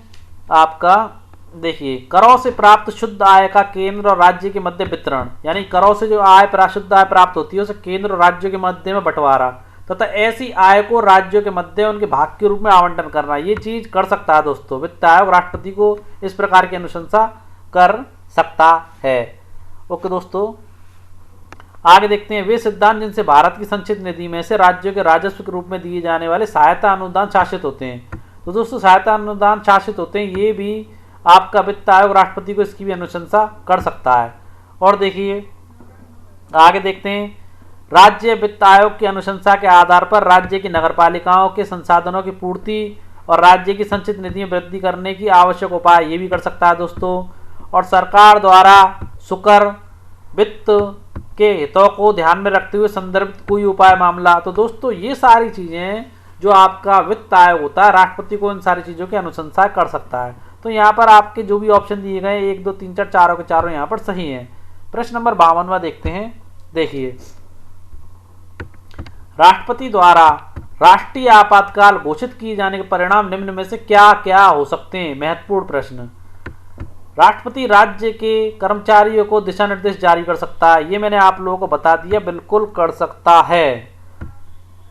आपका देखिए करों से प्राप्त शुद्ध आय का केंद्र और राज्य के मध्य वितरण, यानी करों से जो शुद्ध आय प्राप्त होती है उसे केंद्र और राज्यों के मध्य में बंटवारा तथा ऐसी आय को राज्यों के मध्य उनके भाग के रूप में आवंटन करना, ये चीज कर सकता है दोस्तों। वित्त आयोग राष्ट्रपति को इस प्रकार की अनुशंसा कर सकता है। ओके दोस्तों, आगे देखते हैं वे सिद्धांत जिनसे भारत की संचित निधि में से राज्यों के राजस्व के रूप में दिए जाने वाले सहायता अनुदान शासित होते हैं। तो दोस्तों सहायता अनुदान शासित होते हैं, ये भी आपका वित्त आयोग राष्ट्रपति को इसकी भी अनुशंसा कर सकता है। और देखिए आगे देखते हैं राज्य वित्त आयोग की अनुशंसा के आधार पर राज्य की नगरपालिकाओं के संसाधनों की पूर्ति और राज्य की संचित निधि में वृद्धि करने की आवश्यक उपाय, ये भी कर सकता है दोस्तों। और सरकार द्वारा सुकर वित्त के हितों को ध्यान में रखते हुए संदर्भित कोई उपाय मामला। तो दोस्तों ये सारी चीजें जो आपका वित्त आयोग होता है राष्ट्रपति को इन सारी चीजों की अनुशंसा कर सकता है। तो यहाँ पर आपके जो भी ऑप्शन दिए गए 1 2 3 4 चारों के चारों यहाँ पर सही हैं। प्रश्न नंबर 52 देखते हैं। देखिए राष्ट्रपति द्वारा राष्ट्रीय आपातकाल घोषित किए जाने के परिणाम निम्न में से क्या क्या हो सकते हैं। महत्वपूर्ण प्रश्न। राष्ट्रपति राज्य के कर्मचारियों को दिशा निर्देश जारी कर सकता है, ये मैंने आप लोगों को बता दिया, बिल्कुल कर सकता है।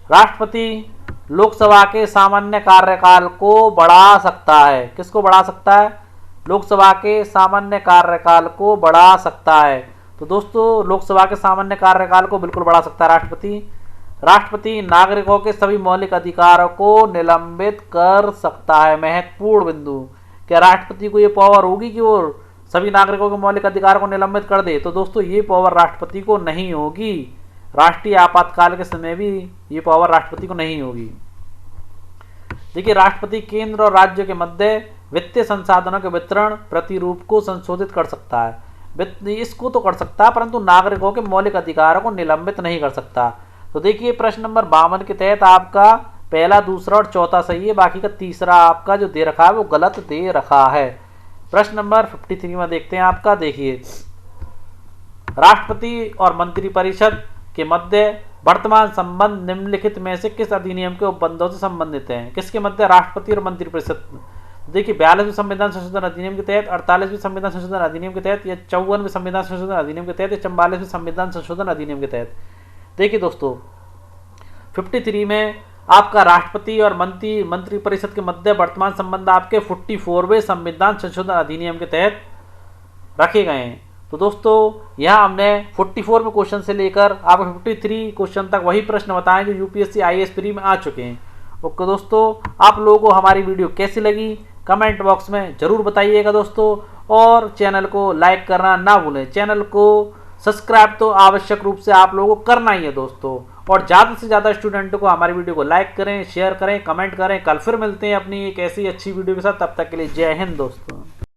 राष्ट्रपति लोकसभा के सामान्य कार्यकाल को बढ़ा सकता है। किसको बढ़ा सकता है? लोकसभा के सामान्य कार्यकाल को बढ़ा सकता है। तो दोस्तों लोकसभा के सामान्य कार्यकाल को बिल्कुल बढ़ा सकता है राष्ट्रपति। राष्ट्रपति नागरिकों के सभी मौलिक अधिकारों को निलंबित कर सकता है। महत्वपूर्ण बिंदु, क्या राष्ट्रपति को ये पावर होगी कि वो सभी नागरिकों के मौलिक अधिकारों को निलंबित कर दे? तो दोस्तों ये पावर राष्ट्रपति को नहीं होगी। राष्ट्रीय आपातकाल के समय भी ये पावर राष्ट्रपति को नहीं होगी। देखिए राष्ट्रपति केंद्र और राज्य के मध्य वित्तीय संसाधनों के वितरण प्रतिरूप को संशोधित कर सकता है। इसको तो कर सकता है परंतु नागरिकों के मौलिक अधिकारों को निलंबित नहीं कर सकता। तो देखिए प्रश्न नंबर 52 के तहत आपका पहला, दूसरा और चौथा सही है, बाकी का तीसरा आपका जो दे रखा है वो गलत दे रखा है। प्रश्न नंबर 53 में देखते हैं आपका। देखिए राष्ट्रपति और मंत्रिपरिषद के मध्य वर्तमान संबंध निम्नलिखित में से किस अधिनियम के उपबंधों से संबंधित हैं? किसके मध्य? राष्ट्रपति और मंत्रिपरिषद। देखिए 42वें संविधान संशोधन अधिनियम के तहत, 48वें संविधान संशोधन अधिनियम के तहत, या 54वें संविधान संशोधन अधिनियम के तहत, या 44वें संविधान संशोधन अधिनियम के तहत। देखिए दोस्तों 53 में आपका राष्ट्रपति और मंत्रिपरिषद के मध्य वर्तमान संबंध आपके 44वें संविधान संशोधन अधिनियम के तहत रखे गए हैं। तो दोस्तों यहाँ हमने 44 में क्वेश्चन से लेकर आपको 53 क्वेश्चन तक वही प्रश्न बताएं जो यूपीएससी आईएएस प्री में आ चुके हैं। ओके दोस्तों, आप लोगों को हमारी वीडियो कैसी लगी कमेंट बॉक्स में जरूर बताइएगा दोस्तों, और चैनल को लाइक करना ना भूलें। चैनल को सब्सक्राइब तो आवश्यक रूप से आप लोगों को करना ही है दोस्तों, और ज़्यादा से ज़्यादा स्टूडेंटों को हमारी वीडियो को लाइक करें, शेयर करें, कमेंट करें। कल फिर मिलते हैं अपनी एक ऐसी अच्छी वीडियो के साथ, तब तक के लिए जय हिंद दोस्तों।